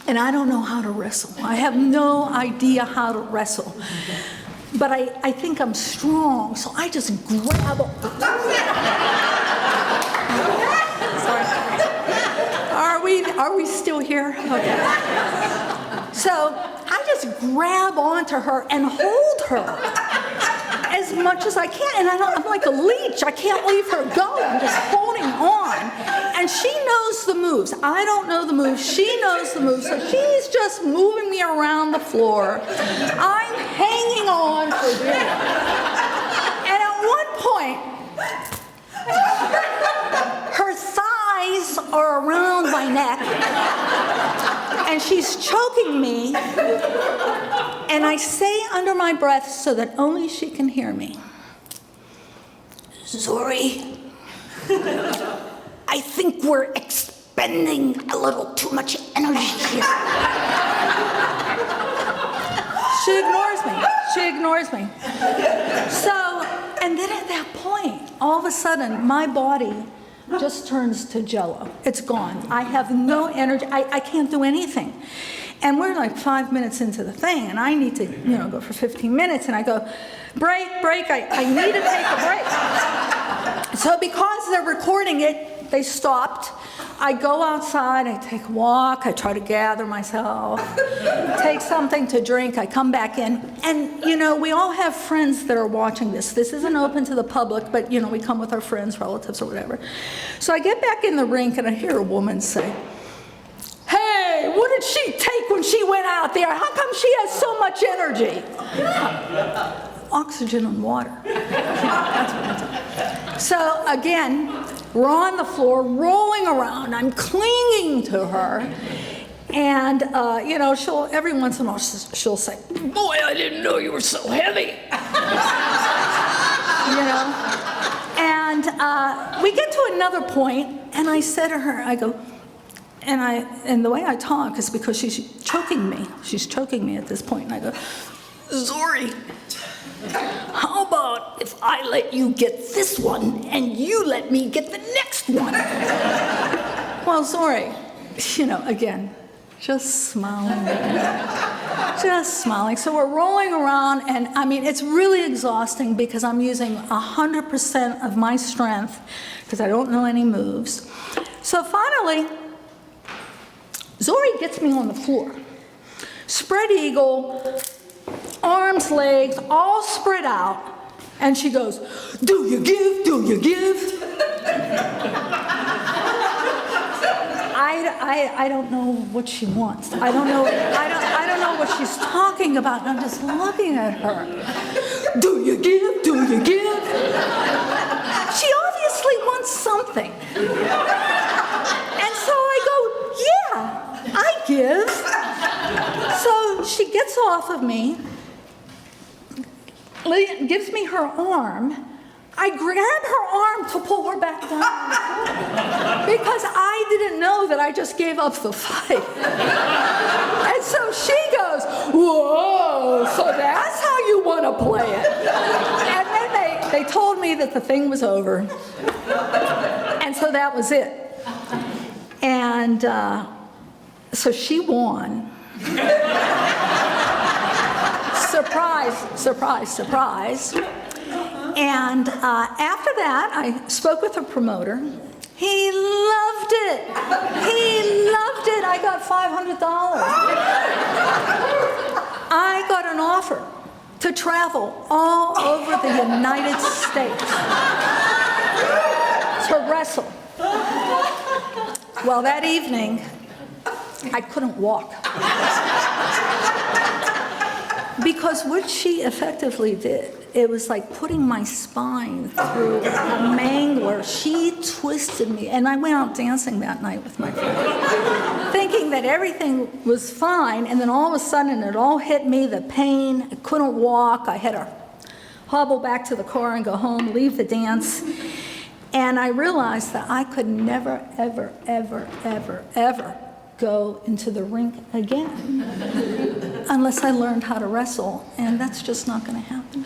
And I don't know how to wrestle. I have no idea how to wrestle. But I think I'm strong, so I just grab Sorry. Are we still here? Okay. So I just grab onto her and hold her as much as I can. And I'm like a leech. I can't leave her go. I'm just holding on. And she knows the moves. I don't know the moves. She knows the moves. So she's just moving me around the floor. I'm hanging on for dear. And at one point, her thighs are around my neck. And she's choking me. And I say under my breath so that only she can hear me, Zori, I think we're expending a little too much energy here. She ignores me. So, and then at that point, all of a sudden, my body just turns to jello. It's gone. I have no energy. I can't do anything. And we're like 5 minutes into the thing, and I need to, go for 15 minutes, and I go, break, I need to take a break. So because they're recording it, they stopped. I go outside, I take a walk, I try to gather myself, take something to drink, I come back in, and we all have friends that are watching this. This isn't open to the public, but we come with our friends, relatives, or whatever. So I get back in the rink, and I hear a woman say, "Hey, what did she take when she went out there? How come she has so much energy?" Oxygen and water. That's what I do. So again, we're on the floor, rolling around. I'm clinging to her. And, she'll, every once in a while, she'll say, "Boy, I didn't know you were so heavy." And we get to another point, and I said to her, I go, and the way I talk is because she's choking me. She's choking me at this point. And I go, "Zori, how about if I let you get this one and you let me get the next one?" Well, Zori, again, just smiling. Just smiling. So we're rolling around, and it's really exhausting because I'm using 100% of my strength because I don't know any moves. So finally, Zori gets me on the floor. Spread eagle, arms, legs, all spread out. And she goes, "Do you give? Do you give?" I don't know what she wants. I don't know what she's talking about. And I'm just looking at her. "Do you give? Do you give?" She obviously wants something. And so I go, "Yeah, I give." So she gets off of me, gives me her arm. I grab her arm to pull her back down on the floor because I didn't know that I just gave up the fight. And so she goes, "Whoa, so that's how you want to play it." And then they told me that the thing was over. And so that was it. And so she won. Surprise, surprise, surprise. And after that, I spoke with a promoter. He loved it. He loved it. I got $500. I got an offer to travel all over the United States to wrestle. Well, that evening, I couldn't walk. Because what she effectively did, it was like putting my spine through a mangler. She twisted me, and I went out dancing that night with my friend, thinking that everything was fine, and then all of a sudden it all hit me, the pain. I couldn't walk. I had to hobble back to the car and go home, leave the dance. And I realized that I could never, ever, ever, ever, ever go into the rink again unless I learned how to wrestle, and that's just not going to happen.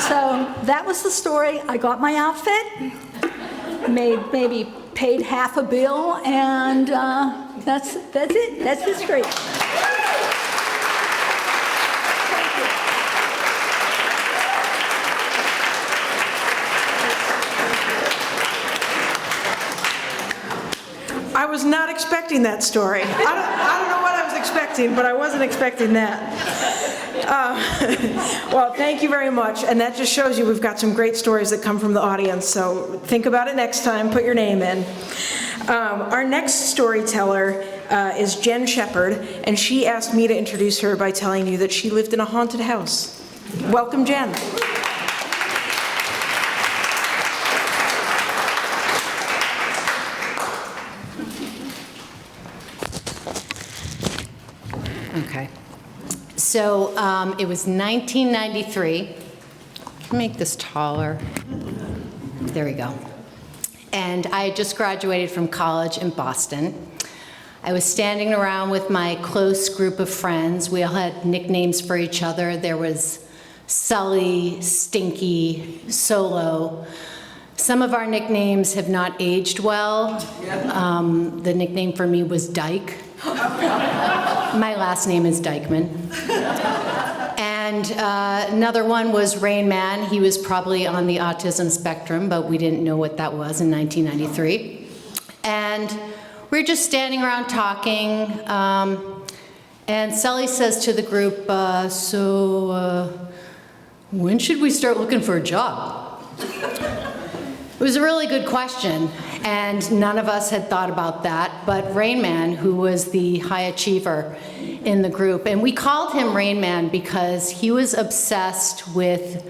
So that was the story. I got my outfit, maybe paid half a bill, and that's it. That's history. I was not expecting that story. I don't know what I was expecting, but I wasn't expecting that. Well, thank you very much. And that just shows you we've got some great stories that come from the audience. So think about it next time. Put your name in. Our next storyteller is Jen Shepard, and she asked me to introduce her by telling you that she lived in a haunted house. Welcome, Jen. Okay. So it was 1993. Can I make this taller? There we go. And I had just graduated from college in Boston. I was standing around with my close group of friends. We all had nicknames for each other. There was Sully, Stinky, Solo, Some of our nicknames have not aged well. The nickname for me was Dyke. My last name is Dykeman. And another one was Rain Man. He was probably on the autism spectrum, but we didn't know what that was in 1993. And we were just standing around talking, and Sully says to the group, when should we start looking for a job? It was a really good question, and none of us had thought about that, but Rain Man, who was the high achiever in the group, and we called him Rain Man because he was obsessed with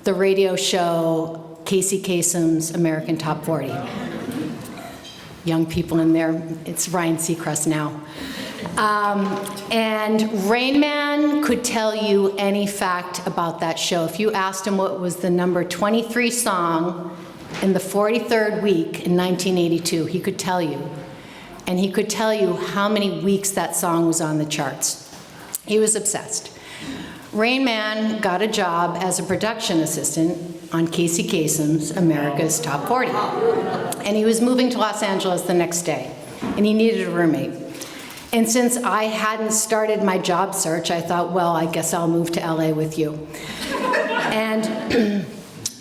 the radio show Casey Kasem's American Top 40. Young people in there, it's Ryan Seacrest now. And Rain Man could tell you any fact about that show. If you asked him what was the number 23 song in the 43rd week in 1982, he could tell you. And he could tell you how many weeks that song was on the charts. He was obsessed. Rain Man got a job as a production assistant on Casey Kasem's America's Top 40. And he was moving to Los Angeles the next day, and he needed a roommate. And since I hadn't started my job search, I thought, well, I guess I'll move to LA with you. And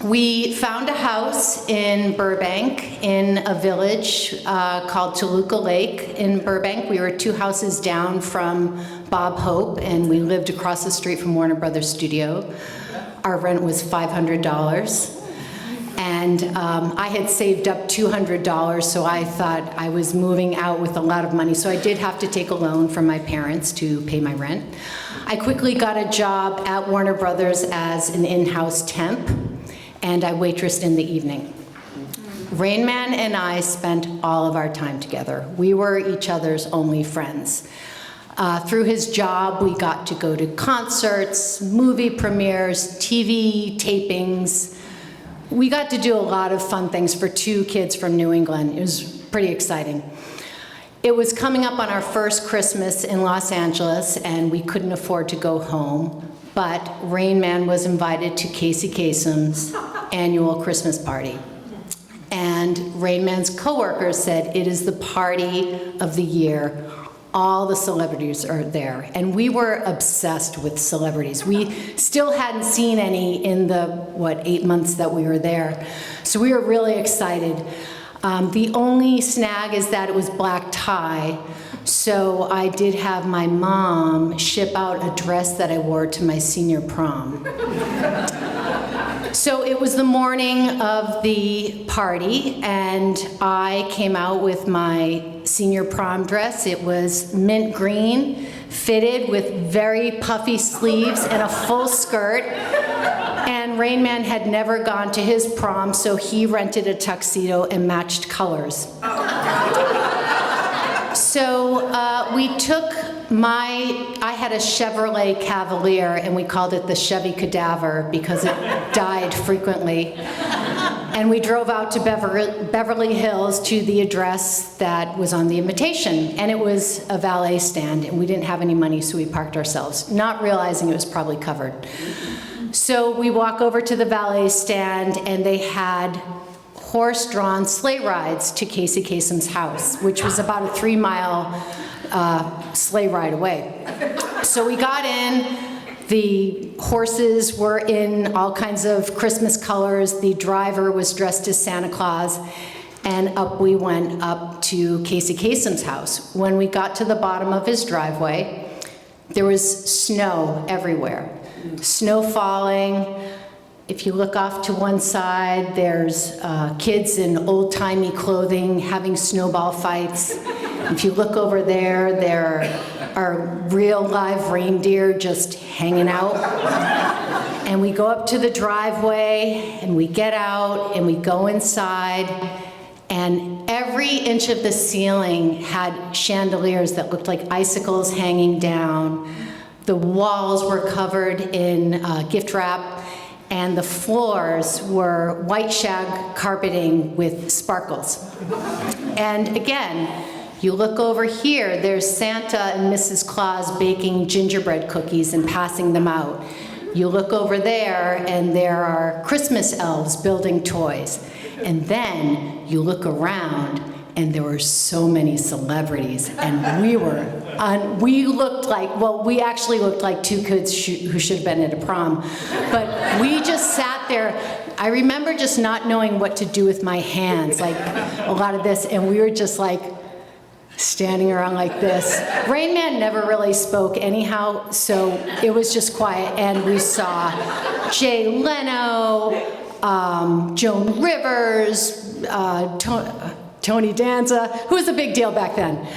we found a house in Burbank in a village called Toluca Lake in Burbank. We were 2 houses down from Bob Hope, and we lived across the street from Warner Brothers Studio. Our rent was $500. And I had saved up $200, so I thought I was moving out with a lot of money. So I did have to take a loan from my parents to pay my rent. I quickly got a job at Warner Brothers as an in-house temp, and I waitressed in the evening. Rain Man and I spent all of our time together. We were each other's only friends. Through his job, we got to go to concerts, movie premieres, TV tapings. We got to do a lot of fun things for 2 kids from New England. It was pretty exciting. It was coming up on our first Christmas in Los Angeles, and we couldn't afford to go home, but Rain Man was invited to Casey Kasem's annual Christmas party. And Rain Man's coworkers said, it is the party of the year. All the celebrities are there. And we were obsessed with celebrities. We still hadn't seen any in the, 8 months that we were there. So we were really excited. The only snag is that it was black tie. So I did have my mom ship out a dress that I wore to my senior prom. So it was the morning of the party, and I came out with my senior prom dress. It was mint green, fitted with very puffy sleeves and a full skirt. And Rain Man had never gone to his prom, so he rented a tuxedo and matched colors. So we took I had a Chevrolet Cavalier, and we called it the Chevy Cadaver because it died frequently. And we drove out to Beverly Hills to the address that was on the invitation. And it was a valet stand, and we didn't have any money, so we parked ourselves, not realizing it was probably covered. So we walk over to the valet stand, and they had horse-drawn sleigh rides to Casey Kasem's house, which was about a 3-mile sleigh ride away. So we got in. The horses were in all kinds of Christmas colors. The driver was dressed as Santa Claus. And up we went up to Casey Kasem's house. When we got to the bottom of his driveway, there was snow everywhere. Snow falling. If you look off to one side, there's kids in old-timey clothing having snowball fights. If you look over there, there are real live reindeer just hanging out. And we go up to the driveway, and we get out, and we go inside, and every inch of the ceiling had chandeliers that looked like icicles hanging down. The walls were covered in gift wrap, and the floors were white shag carpeting with sparkles. And again, you look over here, there's Santa and Mrs. Claus baking gingerbread cookies and passing them out. You look over there, and there are Christmas elves building toys. And then you look around, and there were so many celebrities, and we looked like, well, we actually looked like two kids who should have been at a prom, but we just sat there. I remember just not knowing what to do with my hands, like a lot of this, and we were just like standing around like this. Rain Man never really spoke anyhow, so it was just quiet, and we saw Jay Leno, Joan Rivers, Tony Danza, who was a big deal back then.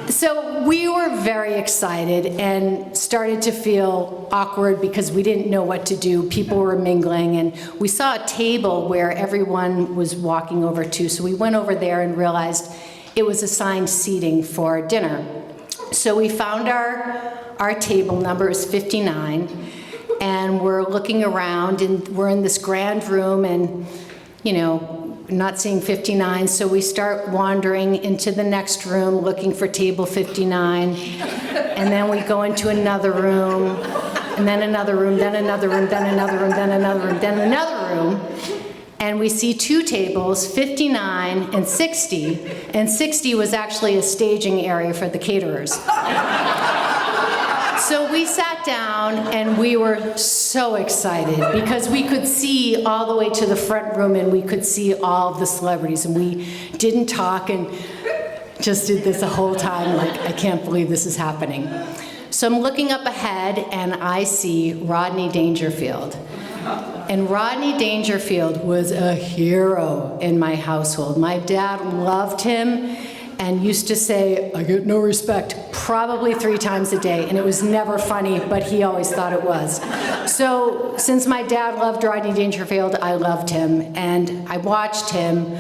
So we were very excited and started to feel awkward because we didn't know what to do. People were mingling, and we saw a table where everyone was walking over to, so we went over there and realized it was assigned seating for dinner. So we found our table number is 59, and we're looking around, and we're in this grand room, and, you know, not seeing 59, so we start wandering into the next room looking for table 59, and then we go into another room, and then another room, then another room, then another room, then another room, then another room, and we see two tables, 59 and 60, and 60 was actually a staging area for the caterers. So we sat down, and we were so excited because we could see all the way to the front room, and we could see all of the celebrities, and we didn't talk and just did this the whole time, like, I can't believe this is happening. So I'm looking up ahead, and I see Rodney Dangerfield. And Rodney Dangerfield was a hero in my household. My dad loved him and used to say, "I get no respect," probably 3 times a day, and it was never funny, but he always thought it was. So since my dad loved Rodney Dangerfield, I loved him, and I watched him,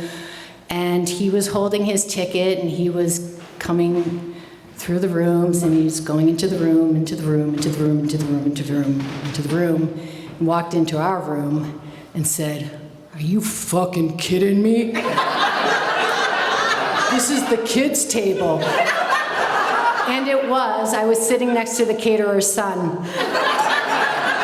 and he was holding his ticket, and he was coming through the rooms, and he was going into the room, into the room, into the room, into the room, into the room, into the room, and walked into our room and said, "Are you fucking kidding me? This is the kids' table." And it was. I was sitting next to the caterer's son.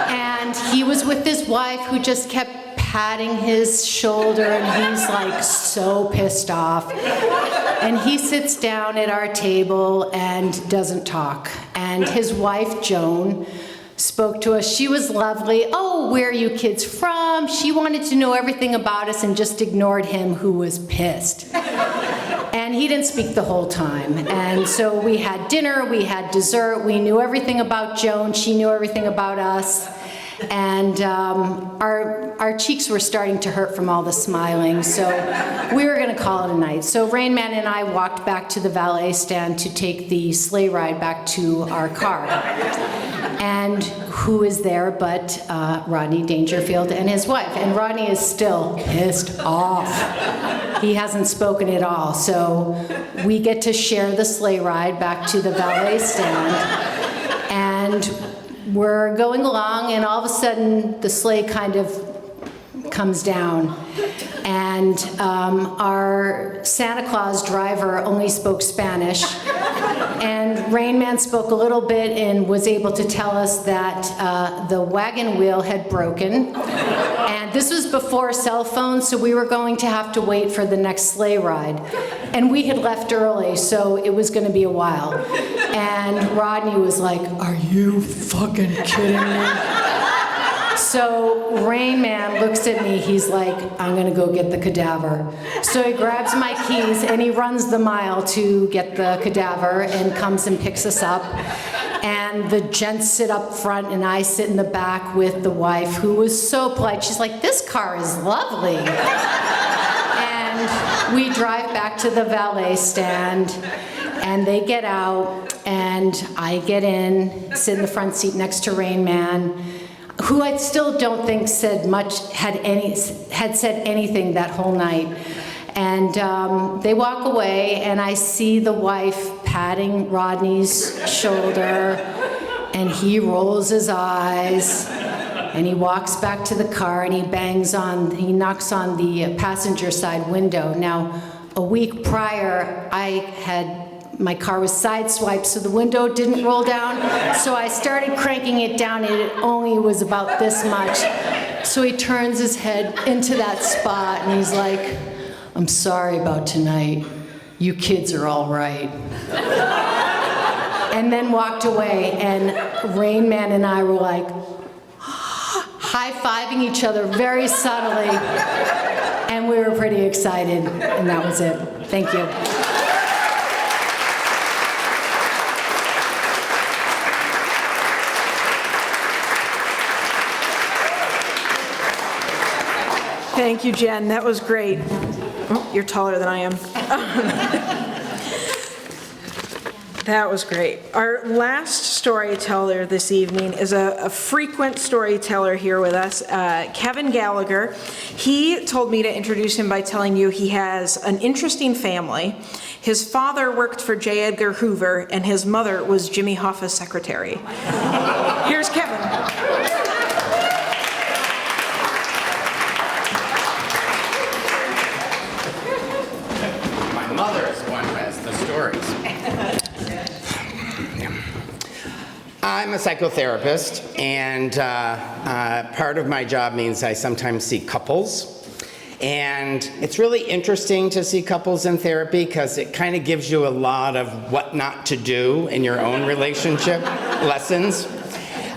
And he was with his wife, who just kept patting his shoulder, and he's like so pissed off. And he sits down at our table and doesn't talk. And his wife, Joan, spoke to us. She was lovely. "Oh, where are you kids from?" She wanted to know everything about us and just ignored him, who was pissed. And he didn't speak the whole time. And so we had dinner, we had dessert, we knew everything about Joan, she knew everything about us. And our cheeks were starting to hurt from all the smiling, so we were gonna call it a night. So Rain Man and I walked back to the valet stand to take the sleigh ride back to our car. And who is there but Rodney Dangerfield and his wife. And Rodney is still pissed off. He hasn't spoken at all. So we get to share the sleigh ride back to the valet stand. And we're going along, and all of a sudden the sleigh kind of comes down. And our Santa Claus driver only spoke Spanish. And Rain Man spoke a little bit and was able to tell us that the wagon wheel had broken. And this was before cell phones, so we were going to have to wait for the next sleigh ride. And we had left early, so it was going to be a while. And Rodney was like, "Are you fucking kidding me?" So Rain Man looks at me, he's like, "I'm gonna go get the cadaver." So he grabs my keys and he runs the mile to get the cadaver and comes and picks us up. And the gents sit up front and I sit in the back with the wife, who was so polite. She's like, "This car is lovely." And we drive back to the valet stand, and they get out, and I get in, sit in the front seat next to Rain Man, who I still don't think had said anything that whole night. And they walk away, and I see the wife patting Rodney's shoulder, and he rolls his eyes, and he walks back to the car, and he knocks on the passenger side window. Now, a week prior, my car was sideswiped, so the window didn't roll down. So I started cranking it down, and it only was about this much. So he turns his head into that spot and he's like, "I'm sorry about tonight. You kids are all right." And then walked away, and Rain Man and I were like high-fiving each other very subtly, and we were pretty excited, and that was it. Thank you. Thank you, Jen. That was great. Oh, you're taller than I am. That was great. Our last storyteller this evening is a frequent storyteller here with us, Kevin Gallagher. He told me to introduce him by telling you he has an interesting family. His father worked for J. Edgar Hoover, and his mother was Jimmy Hoffa's secretary. Here's Kevin. My mother is the one who has the stories. I'm a psychotherapist, and part of my job means I sometimes see couples. And it's really interesting to see couples in therapy because it kind of gives you a lot of what not to do in your own relationship lessons.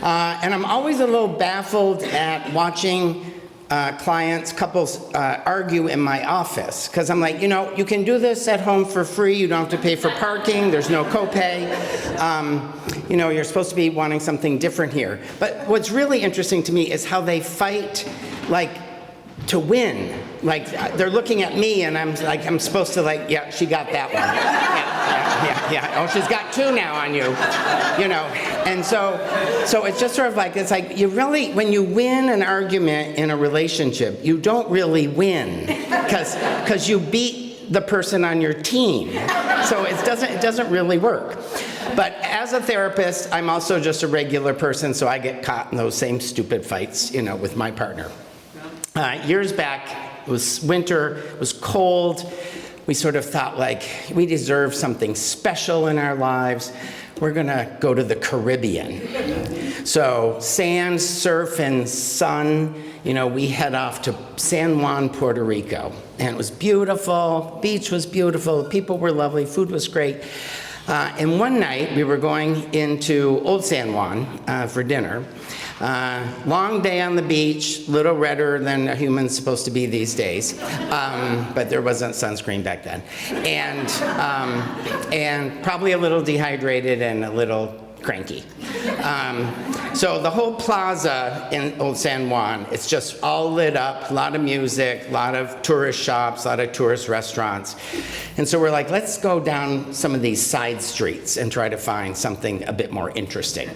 And I'm always a little baffled at watching couples argue in my office, because I'm like, you can do this at home for free. You don't have to pay for parking. There's no copay. You're supposed to be wanting something different here. But what's really interesting to me is how they fight, to win. They're looking at me, and I'm supposed to yeah, she got that one. Yeah. Oh, she's got two now on you. And so it's just sort of it's you really, when you win an argument in a relationship, you don't really win, because you beat the person on your team. So it doesn't really work. But as a therapist, I'm also just a regular person, so I get caught in those same stupid fights, with my partner. Years back, it was winter, it was cold. We sort of thought we deserve something special in our lives. We're gonna go to the Caribbean. So sand, surf, and sun, we head off to San Juan, Puerto Rico. And it was beautiful, beach was beautiful, people were lovely, food was great. And one night, we were going into Old San Juan for dinner. Long day on the beach, little redder than a human's supposed to be these days, but there wasn't sunscreen back then. And probably a little dehydrated and a little cranky. So the whole plaza in Old San Juan, it's just all lit up, a lot of music, a lot of tourist shops, a lot of tourist restaurants. And so we're like, let's go down some of these side streets and try to find something a bit more interesting.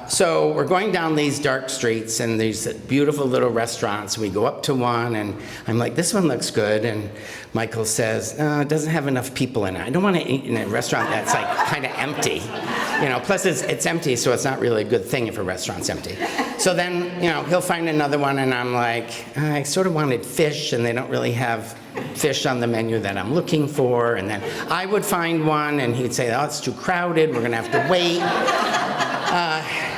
So we're going down these dark streets and these beautiful little restaurants. We go up to one and I'm like, this one looks good. And Michael says, it doesn't have enough people in it. I don't want to eat in a restaurant that's kind of empty. Plus it's empty, so it's not really a good thing if a restaurant's empty. So then, he'll find another one and I'm like, I sort of wanted fish and they don't really have fish on the menu that I'm looking for. And then I would find one and he'd say, oh, it's too crowded, we're gonna have to wait.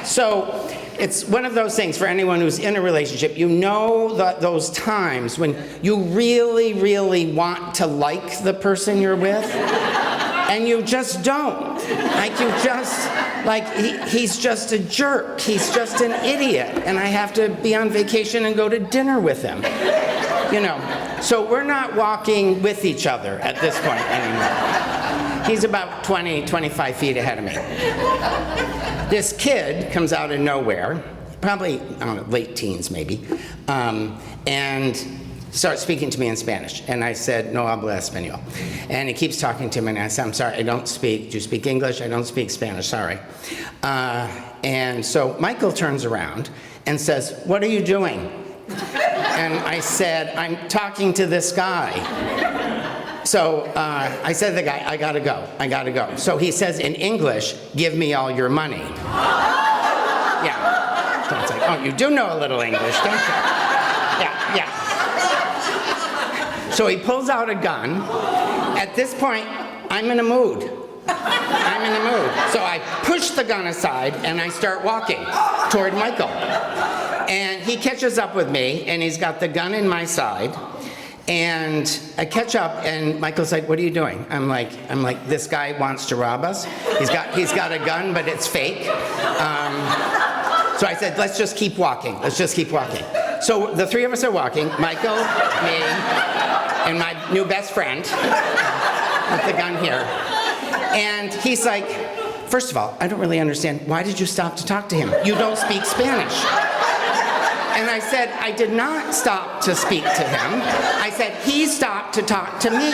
So it's one of those things for anyone who's in a relationship, those times when you really, really want to like the person you're with, and you just don't. He's just a jerk. He's just an idiot, and I have to be on vacation and go to dinner with him. So we're not walking with each other at this point anymore. He's about 20, 25 feet ahead of me. This kid comes out of nowhere, probably, I don't know, late teens maybe, and starts speaking to me in Spanish. And I said, no hablo español. And he keeps talking to me, and I said, I'm sorry, I don't speak. Do you speak English? I don't speak Spanish, sorry. And so Michael turns around and says, what are you doing? And I said, I'm talking to this guy. So I said to the guy, I gotta go. So he says in English, give me all your money. Yeah. So it's like, oh, you do know a little English, don't you? Yeah. So he pulls out a gun. At this point, I'm in a mood. So I push the gun aside and I start walking toward Michael. And he catches up with me, and he's got the gun in my side. And I catch up, and Michael's like, "What are you doing?" I'm like, "This guy wants to rob us. He's got a gun, but it's fake." So I said, "Let's just keep walking. Let's just keep walking." So the three of us are walking, Michael, me, and my new best friend with the gun here. And he's like, "First of all, I don't really understand. Why did you stop to talk to him? You don't speak Spanish." And I said, "I did not stop to speak to him. I said, he stopped to talk to me."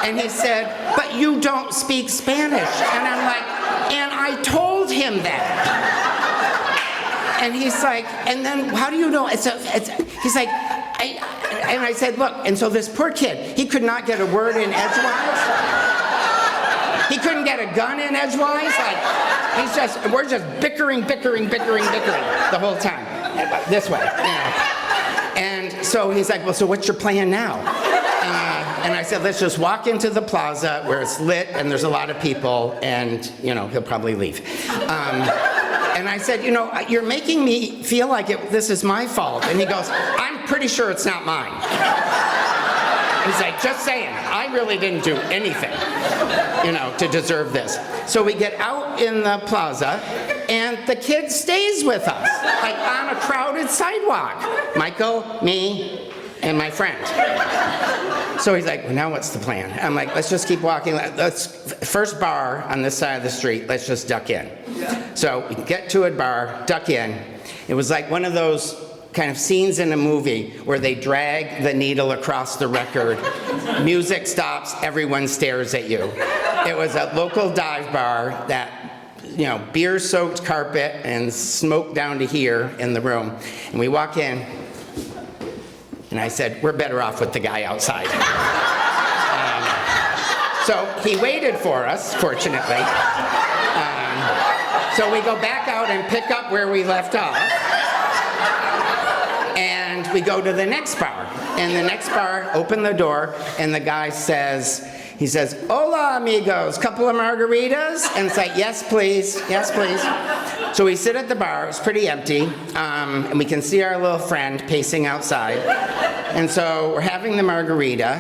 And he said, "But you don't speak Spanish." And I'm like, "And I told him that." And he's like, "And then how do you know?" He's like, and I said, "Look," and so this poor kid, he could not get a word in edgewise. He couldn't get a gun in edgewise. Like, we're just bickering the whole time. This way, you know. And so he's like, "Well, so what's your plan now?" And I said, "Let's just walk into the plaza where it's lit and there's a lot of people, and, you know, he'll probably leave." And I said, "You know, you're making me feel like this is my fault." And he goes, "I'm pretty sure it's not mine." He's like, "Just saying, I really didn't do anything, you know, to deserve this." So we get out in the plaza, and the kid stays with us, like on a crowded sidewalk. Michael, me, and my friend. So he's like, "Well, now what's the plan?" I'm like, "Let's just keep walking. First bar on this side of the street, let's just duck in." So we get to a bar, duck in. It was like one of those kind of scenes in a movie where they drag the needle across the record. Music stops, everyone stares at you. It was a local dive bar that, you know, beer-soaked carpet and smoke down to here in the room. And we walk in, and I said, "We're better off with the guy outside." So he waited for us, fortunately. So we go back out and pick up where we left off. And we go to the next bar. And the next bar, open the door, and the guy says, "Hola, amigos, couple of margaritas?" And it's like, "Yes, please, yes, please." So we sit at the bar, it's pretty empty, and we can see our little friend pacing outside. And so we're having the margarita,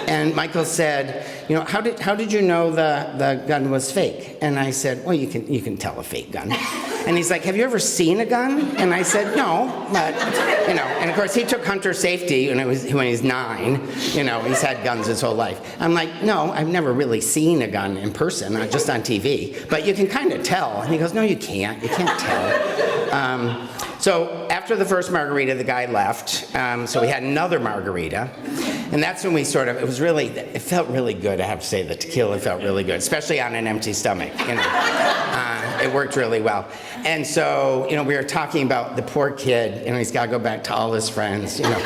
and Michael said, "You know, how did you know the gun was fake?" And I said, "Well, you can tell a fake gun." And he's like, "Have you ever seen a gun?" And I said, "No, but, you know," and of course he took hunter safety when he's 9, you know, he's had guns his whole life. I'm like, "No, I've never really seen a gun in person, just on TV, but you can kind of tell." And he goes, "No, you can't tell." So after the first margarita, the guy left, so we had another margarita, and that's when we it felt really good, I have to say. The tequila felt really good, especially on an empty stomach, you know. It worked really well. And so, you know, we were talking about the poor kid, you know, he's got to go back to all his friends, you know.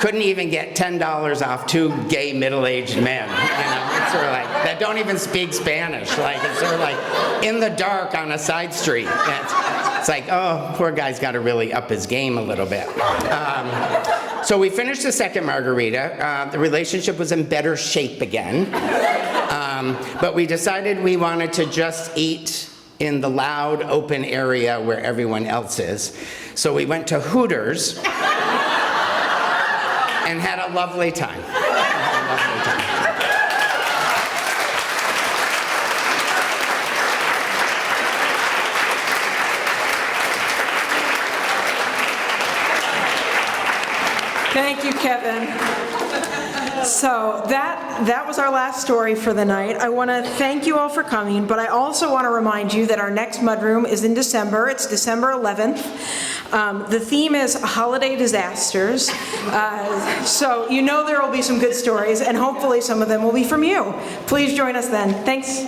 Couldn't even get $10 off 2 gay middle-aged men, you know. It's sort of like, that don't even speak Spanish. Like, it's sort of like in the dark on a side street. It's like, oh, poor guy's got to really up his game a little bit. So we finished the second margarita. The relationship was in better shape again. But we decided we wanted to just eat in the loud, open area where everyone else is. So we went to Hooters and had a lovely time. Thank you, Kevin. So that was our last story for the night. I want to thank you all for coming, but I also want to remind you that our next Mudroom is in December. It's December 11th. The theme is holiday disasters. So you know there will be some good stories, and hopefully some of them will be from you. Please join us then. Thanks.